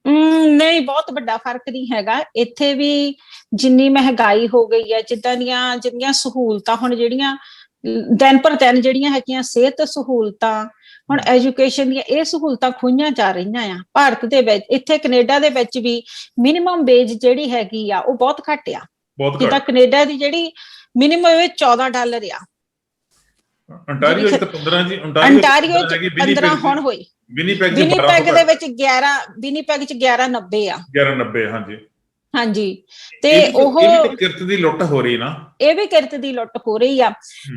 Speaker 2: ਨਹੀਂ, ਬਹੁਤ ਵੱਡਾ ਫਰਕ ਨਹੀਂ ਹੈਗਾ। ਇੱਥੇ ਵੀ ਜਿੰਨੀ ਮਹਿੰਗਾਈ ਹੋ ਗਈ ਹੈ, ਜਿੰਨੀਆਂ ਸਹੂਲਤਾਂ ਹੁਣ ਜਿਹੜੀਆਂ ਦਿਨ ਪਰ ਦਿਨ ਜਿਹੜੀਆਂ ਹੈਗੀਆਂ ਸਿਹਤ ਸਹੂਲਤਾਂ, ਹੁਣ ਐਜੂਕੇਸ਼ਨ ਦੀਆਂ ਇਹ ਸਹੂਲਤਾਂ ਖੋਈਆਂ ਜਾ ਰਹੀਆਂ ਆ ਭਾਰਤ ਦੇ ਵਿੱਚ। ਇੱਥੇ ਕੈਨੇਡਾ ਦੇ ਵਿੱਚ ਵੀ ਮਿਨੀਮਮ ਵੇਜ ਜਿਹੜੀ ਹੈਗੀ ਆ ਉਹ ਬਹੁਤ ਘੱਟ ਆ। ਜਿੱਦਾਂ ਕੈਨੇਡਾ ਦੀ ਜਿਹੜੀ ਮਿਨੀਮਮ $14 ਆ।
Speaker 1: ਅੰਟਾਰੀਓ ਚ 15 ਜੀ,
Speaker 2: ਅੰਟਾਰੀਓ ਚ 15 ਹੁਣ ਹੋਈ। ਵਿਨੀਪੈਗ ਦੇ ਵਿੱਚ 11, ਵਿਨੀਪੈਗ ਚ 11.90 ਆ।
Speaker 1: 11.90, ਹਾਂਜੀ
Speaker 2: ਹਾਂਜੀ। ਤੇ ਉਹ
Speaker 1: ਕਿਰਤ ਦੀ ਲੁੱਟ ਹੋ ਰਹੀ ਨਾ,
Speaker 2: ਇਹ ਵੀ ਕਿਰਤ ਦੀ ਲੁੱਟ ਹੋ ਰਹੀ ਆ।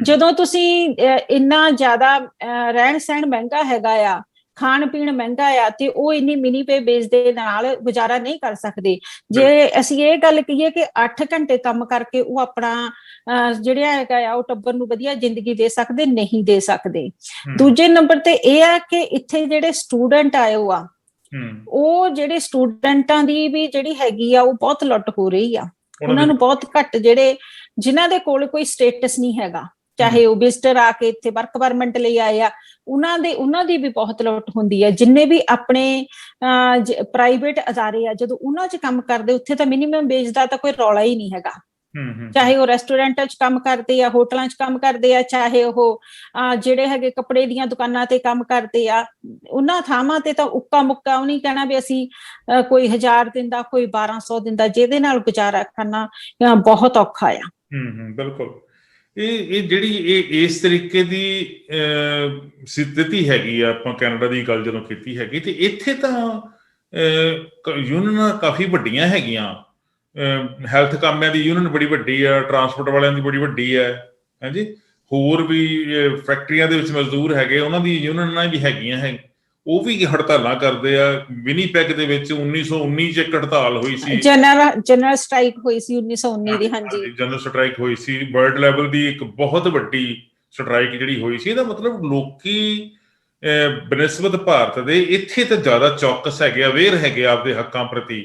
Speaker 2: ਜਦੋਂ ਤੁਸੀਂ ਇੰਨਾ ਜ਼ਿਆਦਾ ਰਹਿਣ ਸਹਿਣ ਮਹਿੰਗਾ ਹੈਗਾ ਆ, ਖਾਣ ਪੀਣ ਮਹਿੰਗਾ ਆ, ਤੇ ਉਹ ਇੰਨੀ ਮਿਨੀ ਪੇ ਬੇਸ ਦੇ ਨਾਲ ਗੁਜ਼ਾਰਾ ਨਹੀਂ ਕਰ ਸਕਦੇ। ਜੇ ਅਸੀਂ ਇਹ ਗੱਲ ਕਹੀਏ ਕਿ 8 ਘੰਟੇ ਕੰਮ ਕਰਕੇ ਉਹ ਆਪਣਾ ਜਿਹੜਾ ਹੈਗਾ ਆ ਉਹ ਟੱਬਰ ਨੂੰ ਵਧੀਆ ਜ਼ਿੰਦਗੀ ਦੇ ਸਕਦੇ, ਨਹੀਂ ਦੇ ਸਕਦੇ। ਦੂਜੇ ਨੰਬਰ ਤੇ ਇਹ ਆ ਕਿ ਇੱਥੇ ਜਿਹੜੇ ਸਟੂਡੈਂਟ ਆਏ ਹੋ ਆ, ਉਹ ਜਿਹੜੇ ਸਟੂਡੈਂਟਾਂ ਦੀ ਵੀ ਜਿਹੜੀ ਹੈਗੀ ਆ ਉਹ ਬਹੁਤ ਲੁੱਟ ਹੋ ਰਹੀ ਆ। ਉਹਨਾਂ ਨੂੰ ਬਹੁਤ ਘੱਟ, ਜਿਹੜੇ ਜਿਨ੍ਹਾਂ ਦੇ ਕੋਲ ਕੋਈ ਸਟੇਟਸ ਨਹੀਂ ਹੈਗਾ, ਚਾਹੇ ਉਹ ਵਿਜ਼ਟਰ ਆ ਕੇ ਇੱਥੇ ਵਰਕ ਪਰਮਿਟ ਲਈ ਆਏ ਆ, ਉਹਨਾਂ ਦੀ ਵੀ ਬਹੁਤ ਲੁੱਟ ਹੁੰਦੀ ਹੈ। ਜਿੰਨੇ ਵੀ ਆਪਣੇ ਪ੍ਰਾਈਵੇਟ ਅਦਾਰੇ ਆ, ਜਦੋਂ ਉਹਨਾਂ 'ਚ ਕੰਮ ਕਰਦੇ, ਉੱਥੇ ਤਾਂ ਮਿਨੀਮਮ ਵੇਜ ਦਾ ਤਾਂ ਕੋਈ ਰੌਲਾ ਹੀ ਨਹੀਂ ਹੈਗਾ। ਚਾਹੇ ਉਹ ਰੈਸਟੋਰੈਂਟਾਂ 'ਚ ਕੰਮ ਕਰਦੇ ਆ, ਹੋਟਲਾਂ 'ਚ ਕੰਮ ਕਰਦੇ ਆ, ਚਾਹੇ ਉਹ ਜਿਹੜੇ ਹੈਗੇ ਕੱਪੜੇ ਦੀਆਂ ਦੁਕਾਨਾਂ ਤੇ ਕੰਮ ਕਰਦੇ ਆ, ਉਹਨਾਂ ਥਾਵਾਂ ਤੇ ਤਾਂ ਉੱਕਾ ਮੁੱਕਾ ਉਹ ਨਹੀਂ ਕਹਿਣਾ ਵੀ ਅਸੀਂ ਕੋਈ 1000 ਦਿੰਦਾ, ਕੋਈ 1200 ਦਿੰਦਾ, ਜਿਹਦੇ ਨਾਲ ਗੁਜ਼ਾਰਾ ਕਰਨਾ ਬਹੁਤ ਔਖਾ ਆ।
Speaker 1: ਬਿਲਕੁਲ। ਇਹ ਜਿਹੜੀ ਇਸ ਤਰੀਕੇ ਦੀ ਸਥਿਤੀ ਹੈਗੀ ਆ, ਆਪਾਂ ਕੈਨੇਡਾ ਦੀ ਗੱਲ ਜਦੋਂ ਕੀਤੀ ਹੈਗੀ, ਤੇ ਇੱਥੇ ਤਾਂ ਯੂਨੀਅਨਾਂ ਕਾਫੀ ਵੱਡੀਆਂ ਹੈਗੀਆਂ। ਹੈਲਥ ਕਾਮਿਆਂ ਦੀ ਯੂਨੀਅਨ ਬੜੀ ਵੱਡੀ ਆ, ਟਰਾਂਸਪੋਰਟ ਵਾਲਿਆਂ ਦੀ ਬੜੀ ਵੱਡੀ ਹੈ, ਹਾਂਜੀ। ਹੋਰ ਵੀ ਫੈਕਟਰੀਆਂ ਦੇ ਵਿੱਚ ਮਜ਼ਦੂਰ ਹੈਗੇ, ਉਹਨਾਂ ਦੀ ਯੂਨੀਅਨਾਂ ਵੀ ਹੈਗੀਆਂ ਹੈ, ਉਹ ਵੀ ਹੜਤਾਲਾਂ ਕਰਦੇ ਆ। ਵਿਨੀਪੈਗ ਦੇ ਵਿੱਚ 1919 ਚ ਇੱਕ ਹੜਤਾਲ ਹੋਈ ਸੀ,
Speaker 2: ਜਨਰਲ ਸਟ੍ਰਾਈਕ ਹੋਈ ਸੀ 1919 ਦੀ। ਹਾਂਜੀ,
Speaker 1: ਜਨਰਲ ਸਟ੍ਰਾਈਕ ਹੋਈ ਸੀ, ਵਰਲਡ ਲੈਵਲ ਦੀ ਇੱਕ ਬਹੁਤ ਵੱਡੀ ਸਟ੍ਰਾਈਕ ਜਿਹੜੀ ਹੋਈ ਸੀ। ਇਹਦਾ ਮਤਲਬ ਲੋਕੀ ਬਨਿਸਬਤ ਭਾਰਤ ਦੇ ਇੱਥੇ ਤਾਂ ਜ਼ਿਆਦਾ ਚੌਕਸ ਹੈਗੇ, ਅਵੇਅਰ ਹੈਗੇ ਆਪਦੇ ਹੱਕਾਂ ਪ੍ਰਤੀ।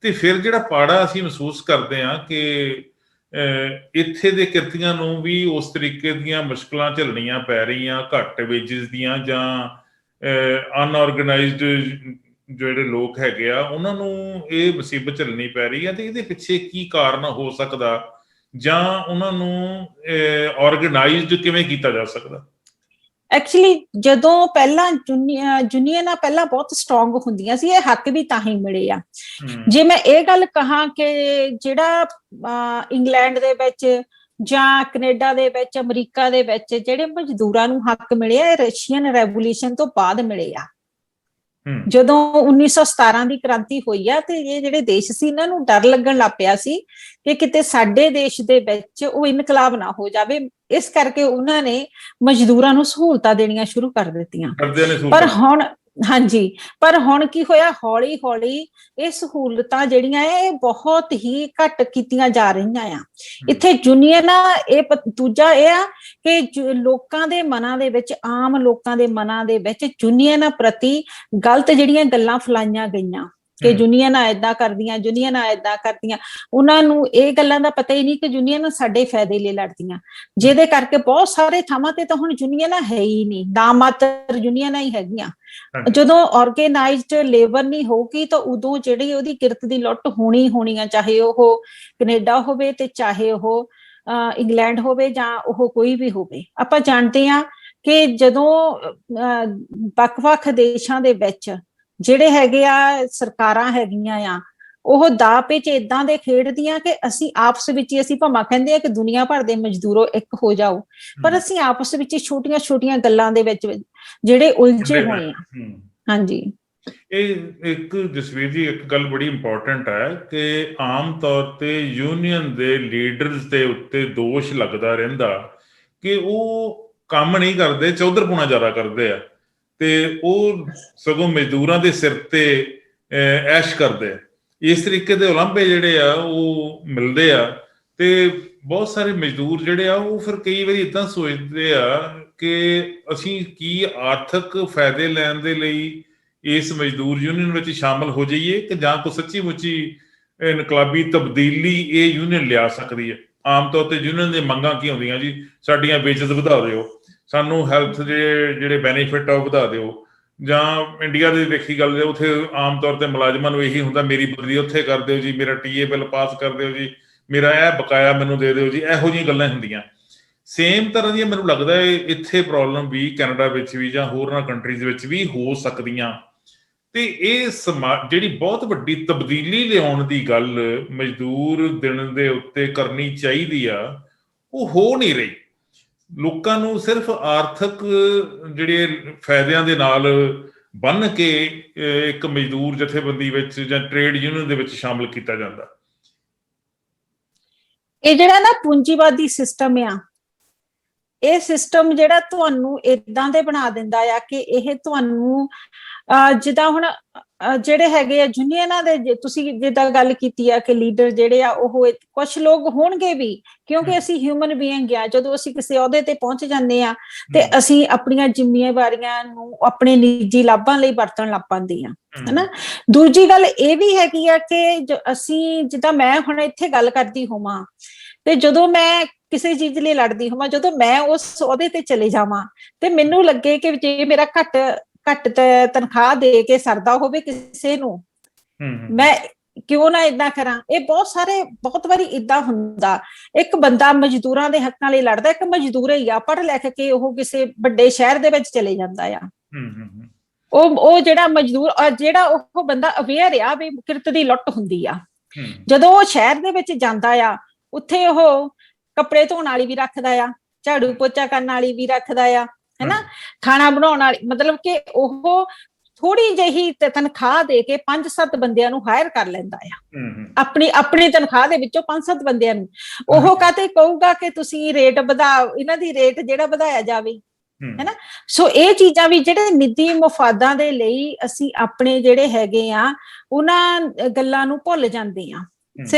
Speaker 1: ਤੇ ਫਿਰ ਜਿਹੜਾ ਪਾੜਾ ਅਸੀਂ ਮਹਿਸੂਸ ਕਰਦੇ ਹਾਂ ਕਿ ਇੱਥੇ ਦੇ ਕਿਰਤੀਆਂ ਨੂੰ ਵੀ ਉਸ ਤਰੀਕੇ ਦੀਆਂ ਮੁਸ਼ਕਲਾਂ ਝੱਲਣੀਆਂ ਪੈ ਰਹੀਆਂ, ਘੱਟ ਵੇਜਿਸ ਦੀਆਂ, ਜਾਂ ਅਨਆਰਗੇਨਾਈਜ਼ਡ ਜਿਹੜੇ ਲੋਕ ਹੈਗੇ ਆ, ਉਹਨਾਂ ਨੂੰ ਇਹ ਮੁਸੀਬਤ ਝੱਲਣੀ ਪੈ ਰਹੀ ਹੈ। ਤੇ ਇਹਦੇ ਪਿੱਛੇ ਕੀ ਕਾਰਨ ਹੋ ਸਕਦਾ, ਜਾਂ ਉਹਨਾਂ ਨੂੰ ਆਰਗੇਨਾਈਜ਼ਡ ਕਿਵੇਂ ਕੀਤਾ ਜਾ ਸਕਦਾ?
Speaker 2: ਐਕਚੁਅਲੀ ਜਦੋਂ ਪਹਿਲਾਂ ਯੂਨੀਅਨਾਂ ਪਹਿਲਾਂ ਬਹੁਤ ਸਟਰੋਂਗ ਹੁੰਦੀਆਂ ਸੀ, ਇਹ ਹੱਕ ਵੀ ਤਾਂ ਹੀ ਮਿਲੇ ਆ। ਜੇ ਮੈਂ ਇਹ ਗੱਲ ਕਹਾਂ ਕਿ ਜਿਹੜਾ ਇੰਗਲੈਂਡ ਦੇ ਵਿੱਚ ਜਾਂ ਕੈਨੇਡਾ ਦੇ ਵਿੱਚ, ਅਮਰੀਕਾ ਦੇ ਵਿੱਚ ਜਿਹੜੇ ਮਜ਼ਦੂਰਾਂ ਨੂੰ ਹੱਕ ਮਿਲੇ ਆ, ਇਹ ਰਸ਼ੀਅਨ ਰੈਵੋਲੂਸ਼ਨ ਤੋਂ ਬਾਅਦ ਮਿਲੇ ਆ। ਜਦੋਂ 1917 ਦੀ ਕ੍ਰਾਂਤੀ ਹੋਈ ਆ, ਤੇ ਇਹ ਜਿਹੜੇ ਦੇਸ਼ ਸੀ, ਇਹਨਾਂ ਨੂੰ ਡਰ ਲੱਗਣ ਲੱਗ ਪਿਆ ਸੀ ਕਿ ਕਿਤੇ ਸਾਡੇ ਦੇਸ਼ ਦੇ ਵਿੱਚ ਉਹ ਇਨਕਲਾਬ ਨਾ ਹੋ ਜਾਵੇ। ਇਸ ਕਰਕੇ ਉਹਨਾਂ ਨੇ ਮਜ਼ਦੂਰਾਂ ਨੂੰ ਸਹੂਲਤਾਂ ਦੇਣੀਆਂ ਸ਼ੁਰੂ ਕਰ ਦਿੱਤੀਆਂ। ਪਰ ਹੁਣ ਕੀ ਹੋਇਆ, ਹੌਲੀ ਹੌਲੀ ਇਹ ਸਹੂਲਤਾਂ ਜਿਹੜੀਆਂ ਇਹ ਬਹੁਤ ਹੀ ਘੱਟ ਕੀਤੀਆਂ ਜਾ ਰਹੀਆਂ ਆ। ਇੱਥੇ ਯੂਨੀਅਨਾਂ, ਇਹ ਦੂਜਾ ਇਹ ਆ ਕਿ ਲੋਕਾਂ ਦੇ ਮਨਾਂ ਦੇ ਵਿੱਚ, ਆਮ ਲੋਕਾਂ ਦੇ ਮਨਾਂ ਦੇ ਵਿੱਚ ਯੂਨੀਅਨਾਂ ਪ੍ਰਤੀ ਗਲਤ ਜਿਹੜੀਆਂ ਗੱਲਾਂ ਫੈਲਾਈਆਂ ਗਈਆਂ ਕਿ ਯੂਨੀਅਨਾਂ ਏਦਾਂ ਕਰਦੀਆਂ, ਯੂਨੀਅਨਾਂ ਏਦਾਂ ਕਰਦੀਆਂ। ਉਹਨਾਂ ਨੂੰ ਇਹ ਗੱਲਾਂ ਦਾ ਪਤਾ ਹੀ ਨਹੀਂ ਕਿ ਯੂਨੀਅਨਾਂ ਸਾਡੇ ਫਾਇਦੇ ਲਈ ਲੜਦੀਆਂ, ਜਿਹਦੇ ਕਰਕੇ ਬਹੁਤ ਸਾਰੇ ਥਾਵਾਂ ਤੇ ਤਾਂ ਹੁਣ ਯੂਨੀਅਨਾਂ ਹੈ ਹੀ ਨਹੀਂ, ਨਾ ਮਾਤਰ ਯੂਨੀਅਨਾਂ ਹੀ ਹੈਗੀਆਂ। ਜਦੋਂ ਆਰਗੇਨਾਈਜ਼ਡ ਲੇਬਰ ਨਹੀਂ ਹੋਊਗੀ ਤਾਂ ਉਦੋਂ ਜਿਹੜੀ ਉਹਦੀ ਕਿਰਤ ਦੀ ਲੁੱਟ ਹੋਣੀ ਆ, ਚਾਹੇ ਉਹ ਕੈਨੇਡਾ ਹੋਵੇ ਤੇ ਚਾਹੇ ਉਹ ਇੰਗਲੈਂਡ ਹੋਵੇ ਜਾਂ ਉਹ ਕੋਈ ਵੀ ਹੋਵੇ। ਆਪਾਂ ਜਾਣਦੇ ਹਾਂ ਕਿ ਜਦੋਂ ਵੱਖ-ਵੱਖ ਦੇਸ਼ਾਂ ਦੇ ਵਿੱਚ ਜਿਹੜੇ ਹੈਗੇ ਆ ਸਰਕਾਰਾਂ ਹੈਗੀਆਂ ਆ, ਉਹ ਦਾਅ ਪੇਚ ਏਦਾਂ ਦੇ ਖੇਡਦੀਆਂ ਕਿ ਅਸੀਂ ਆਪਸ ਵਿੱਚ ਹੀ, ਅਸੀਂ ਭਾਵੇਂ ਕਹਿੰਦੇ ਆ ਕਿ ਦੁਨੀਆ ਭਰ ਦੇ ਮਜ਼ਦੂਰੋ ਇੱਕ ਹੋ ਜਾਓ, ਪਰ ਅਸੀਂ ਆਪਸ ਵਿੱਚ ਛੋਟੀਆਂ-ਛੋਟੀਆਂ ਗੱਲਾਂ ਦੇ ਵਿੱਚ ਜਿਹੜੇ ਉਲਝੇ ਹੋਏ ਆ। ਹਾਂਜੀ,
Speaker 1: ਇਹ ਇੱਕ ਜਸਵੀਰ ਜੀ ਇੱਕ ਗੱਲ ਬੜੀ ਇੰਪੋਰਟੈਂਟ ਹੈ ਕਿ ਆਮ ਤੌਰ ਤੇ ਯੂਨੀਅਨ ਦੇ ਲੀਡਰਸ ਦੇ ਉੱਤੇ ਦੋਸ਼ ਲੱਗਦਾ ਰਹਿੰਦਾ ਕਿ ਉਹ ਕੰਮ ਨਹੀਂ ਕਰਦੇ, ਚੌਧਰਪੁਣਾ ਜ਼ਿਆਦਾ ਕਰਦੇ ਆ, ਤੇ ਉਹ ਸਗੋਂ ਮਜ਼ਦੂਰਾਂ ਦੇ ਸਿਰ ਤੇ ਐਸ਼ ਕਰਦੇ ਆ। ਇਸ ਤਰੀਕੇ ਦੇ ਉਲੰਭੇ ਜਿਹੜੇ ਆ ਉਹ ਮਿਲਦੇ ਆ, ਤੇ ਬਹੁਤ ਸਾਰੇ ਮਜ਼ਦੂਰ ਜਿਹੜੇ ਆ ਉਹ ਫਿਰ ਕਈ ਵਾਰੀ ਏਦਾਂ ਸੋਚਦੇ ਆ ਕਿ ਅਸੀਂ ਕੀ ਆਰਥਿਕ ਫਾਇਦੇ ਲੈਣ ਦੇ ਲਈ ਇਸ ਮਜ਼ਦੂਰ ਯੂਨੀਅਨ ਵਿੱਚ ਸ਼ਾਮਲ ਹੋ ਜਾਈਏ, ਕਿ ਜਾਂ ਕੋਈ ਸੱਚੀ ਮੁੱਚੀ ਇਨਕਲਾਬੀ ਤਬਦੀਲੀ ਇਹ ਯੂਨੀਅਨ ਲਿਆ ਸਕਦੀ ਹੈ। ਆਮ ਤੌਰ ਤੇ ਯੂਨੀਅਨ ਦੀਆਂ ਮੰਗਾਂ ਕੀ ਹੁੰਦੀਆਂ ਜੀ, ਸਾਡੀਆਂ ਵੇਜਸ ਵਧਾ ਦਿਓ, ਸਾਨੂੰ ਹੈਲਥ ਜਿਹੜੇ ਬੈਨੀਫਿਟ ਆ ਉਹ ਵਧਾ ਦਿਓ, ਜਾਂ ਇੰਡੀਆ ਦੀ ਦੇਖੀ ਗੱਲ, ਉੱਥੇ ਆਮ ਤੌਰ ਤੇ ਮੁਲਾਜ਼ਮਾਂ ਨੂੰ ਇਹੀ ਹੁੰਦਾ ਮੇਰੀ ਬਦਲੀ ਉੱਥੇ ਕਰ ਦਿਓ ਜੀ, ਮੇਰਾ ਟੀਏ ਬਿੱਲ ਪਾਸ ਕਰ ਦਿਓ ਜੀ, ਮੇਰਾ ਇਹ ਬਕਾਇਆ ਮੈਨੂੰ ਦੇ ਦਿਓ ਜੀ, ਇਹੋ ਜਿਹੀਆਂ ਗੱਲਾਂ ਹੁੰਦੀਆਂ। ਸੇਮ ਤਰ੍ਹਾਂ ਦੀਆਂ ਮੈਨੂੰ ਲੱਗਦਾ ਹੈ ਇੱਥੇ ਪ੍ਰੋਬਲਮ ਵੀ ਕੈਨੇਡਾ ਵਿੱਚ ਵੀ ਜਾਂ ਹੋਰਨਾਂ ਕੰਟਰੀਜ਼ ਵਿੱਚ ਵੀ ਹੋ ਸਕਦੀਆਂ। ਤੇ ਇਹ ਜਿਹੜੀ ਬਹੁਤ ਵੱਡੀ ਤਬਦੀਲੀ ਲਿਆਉਣ ਦੀ ਗੱਲ ਮਜ਼ਦੂਰ ਦਿਨ ਦੇ ਉੱਤੇ ਕਰਨੀ ਚਾਹੀਦੀ ਆ, ਉਹ ਹੋ ਨਹੀਂ ਰਹੀ। ਲੋਕਾਂ ਨੂੰ ਸਿਰਫ ਆਰਥਿਕ ਜਿਹੜੇ ਫਾਇਦਿਆਂ ਦੇ ਨਾਲ ਬੰਨ੍ਹ ਕੇ ਇੱਕ ਮਜ਼ਦੂਰ ਜਥੇਬੰਦੀ ਵਿੱਚ ਜਾਂ ਟ੍ਰੇਡ ਯੂਨੀਅਨ ਦੇ ਵਿੱਚ ਸ਼ਾਮਲ ਕੀਤਾ ਜਾਂਦਾ।
Speaker 2: ਇਹ ਜਿਹੜਾ ਨਾ ਪੂੰਜੀਵਾਦੀ ਸਿਸਟਮ ਆ, ਇਹ ਸਿਸਟਮ ਜਿਹੜਾ ਤੁਹਾਨੂੰ ਏਦਾਂ ਦੇ ਬਣਾ ਦਿੰਦਾ ਆ ਕਿ ਇਹ ਤੁਹਾਨੂੰ ਜਿੱਦਾਂ ਹੁਣ ਜਿਹੜੇ ਹੈਗੇ ਆ ਯੂਨੀਅਨਾਂ ਦੇ, ਤੁਸੀਂ ਜਿੱਦਾਂ ਗੱਲ ਕੀਤੀ ਆ ਕਿ ਲੀਡਰ ਜਿਹੜੇ ਆ ਉਹ ਕੁਝ ਲੋਕ ਹੋਣਗੇ ਵੀ, ਕਿਉਂਕਿ ਅਸੀਂ ਹਿਊਮਨ ਬੀਇੰਗ ਆ। ਜਦੋਂ ਅਸੀਂ ਕਿਸੇ ਅਹੁਦੇ ਤੇ ਪਹੁੰਚ ਜਾਂਦੇ ਆ ਤੇ ਅਸੀਂ ਆਪਣੀਆਂ ਜ਼ਿੰਮੇਵਾਰੀਆਂ ਨੂੰ ਆਪਣੇ ਨਿੱਜੀ ਲਾਭਾਂ ਲਈ ਵਰਤਣ ਲੱਗ ਪੈਂਦੇ ਆ, ਹਨਾ। ਦੂਜੀ ਗੱਲ ਇਹ ਵੀ ਹੈਗੀ ਆ ਕਿ ਅਸੀਂ ਜਿੱਦਾਂ ਮੈਂ ਹੁਣ ਇੱਥੇ ਗੱਲ ਕਰਦੀ ਹੋਵਾਂ ਤੇ ਜਦੋਂ ਮੈਂ ਕਿਸੇ ਚੀਜ਼ ਲਈ ਲੜਦੀ ਹੋਵਾਂ, ਜਦੋਂ ਮੈਂ ਉਸ ਅਹੁਦੇ ਤੇ ਚਲੇ ਜਾਵਾਂ ਤੇ ਮੈਨੂੰ ਲੱਗੇ ਕਿ ਜੇ ਮੇਰਾ ਘੱਟ ਤਨਖਾਹ ਦੇ ਕੇ ਸਰਦਾ ਹੋਵੇ ਕਿਸੇ ਨੂੰ, ਮੈਂ ਕਿਉਂ ਨਾ ਏਦਾਂ ਕਰਾਂ। ਇਹ ਬਹੁਤ ਵਾਰੀ ਏਦਾਂ ਹੁੰਦਾ। ਇੱਕ ਬੰਦਾ ਮਜ਼ਦੂਰਾਂ ਦੇ ਹੱਕਾਂ ਲਈ ਲੜਦਾ, ਇੱਕ ਮਜ਼ਦੂਰ ਹੀ ਆ, ਪੜ੍ਹ ਲਿਖ ਕੇ ਉਹ ਕਿਸੇ ਵੱਡੇ ਸ਼ਹਿਰ ਦੇ ਵਿੱਚ ਚਲੇ ਜਾਂਦਾ ਆ। ਉਹ ਜਿਹੜਾ ਮਜ਼ਦੂਰ, ਜਿਹੜਾ ਉਹ ਬੰਦਾ ਅਵੇਅਰ ਆ ਵੀ ਕਿਰਤ ਦੀ ਲੁੱਟ ਹੁੰਦੀ ਆ, ਜਦੋਂ ਉਹ ਸ਼ਹਿਰ ਦੇ ਵਿੱਚ ਜਾਂਦਾ ਆ, ਉੱਥੇ ਉਹ ਕੱਪੜੇ ਧੋਣ ਵਾਲੀ ਵੀ ਰੱਖਦਾ ਆ, ਝਾੜੂ ਪੋਚਾ ਕਰਨ ਵਾਲੀ ਵੀ ਰੱਖਦਾ ਆ, ਹਨਾ, ਖਾਣਾ ਬਣਾਉਣ ਵਾਲੀ, ਮਤਲਬ ਕਿ ਉਹ ਥੋੜੀ ਜਿਹੀ ਤਨਖਾਹ ਦੇ ਕੇ 5-7 ਬੰਦਿਆਂ ਨੂੰ ਹਾਇਰ ਕਰ ਲੈਂਦਾ ਆ, ਆਪਣੀ ਤਨਖਾਹ ਦੇ ਵਿੱਚੋਂ 5-7 ਬੰਦਿਆਂ ਨੂੰ। ਉਹ ਕਾਹਤੇ ਕਹੂਗਾ ਕਿ ਤੁਸੀਂ ਰੇਟ ਇਹਨਾਂ ਦੀ ਰੇਟ ਜਿਹੜਾ ਵਧਾਇਆ ਜਾਵੇ, ਹਨਾ। ਸੋ ਇਹ ਚੀਜ਼ਾਂ ਵੀ ਜਿਹੜੇ ਨਿੱਜੀ ਮਫਾਦਾਂ ਦੇ ਲਈ ਅਸੀਂ ਆਪਣੇ ਜਿਹੜੇ ਹੈਗੇ ਆ ਉਹਨਾਂ ਗੱਲਾਂ ਨੂੰ ਭੁੱਲ ਜਾਂਦੇ ਆ।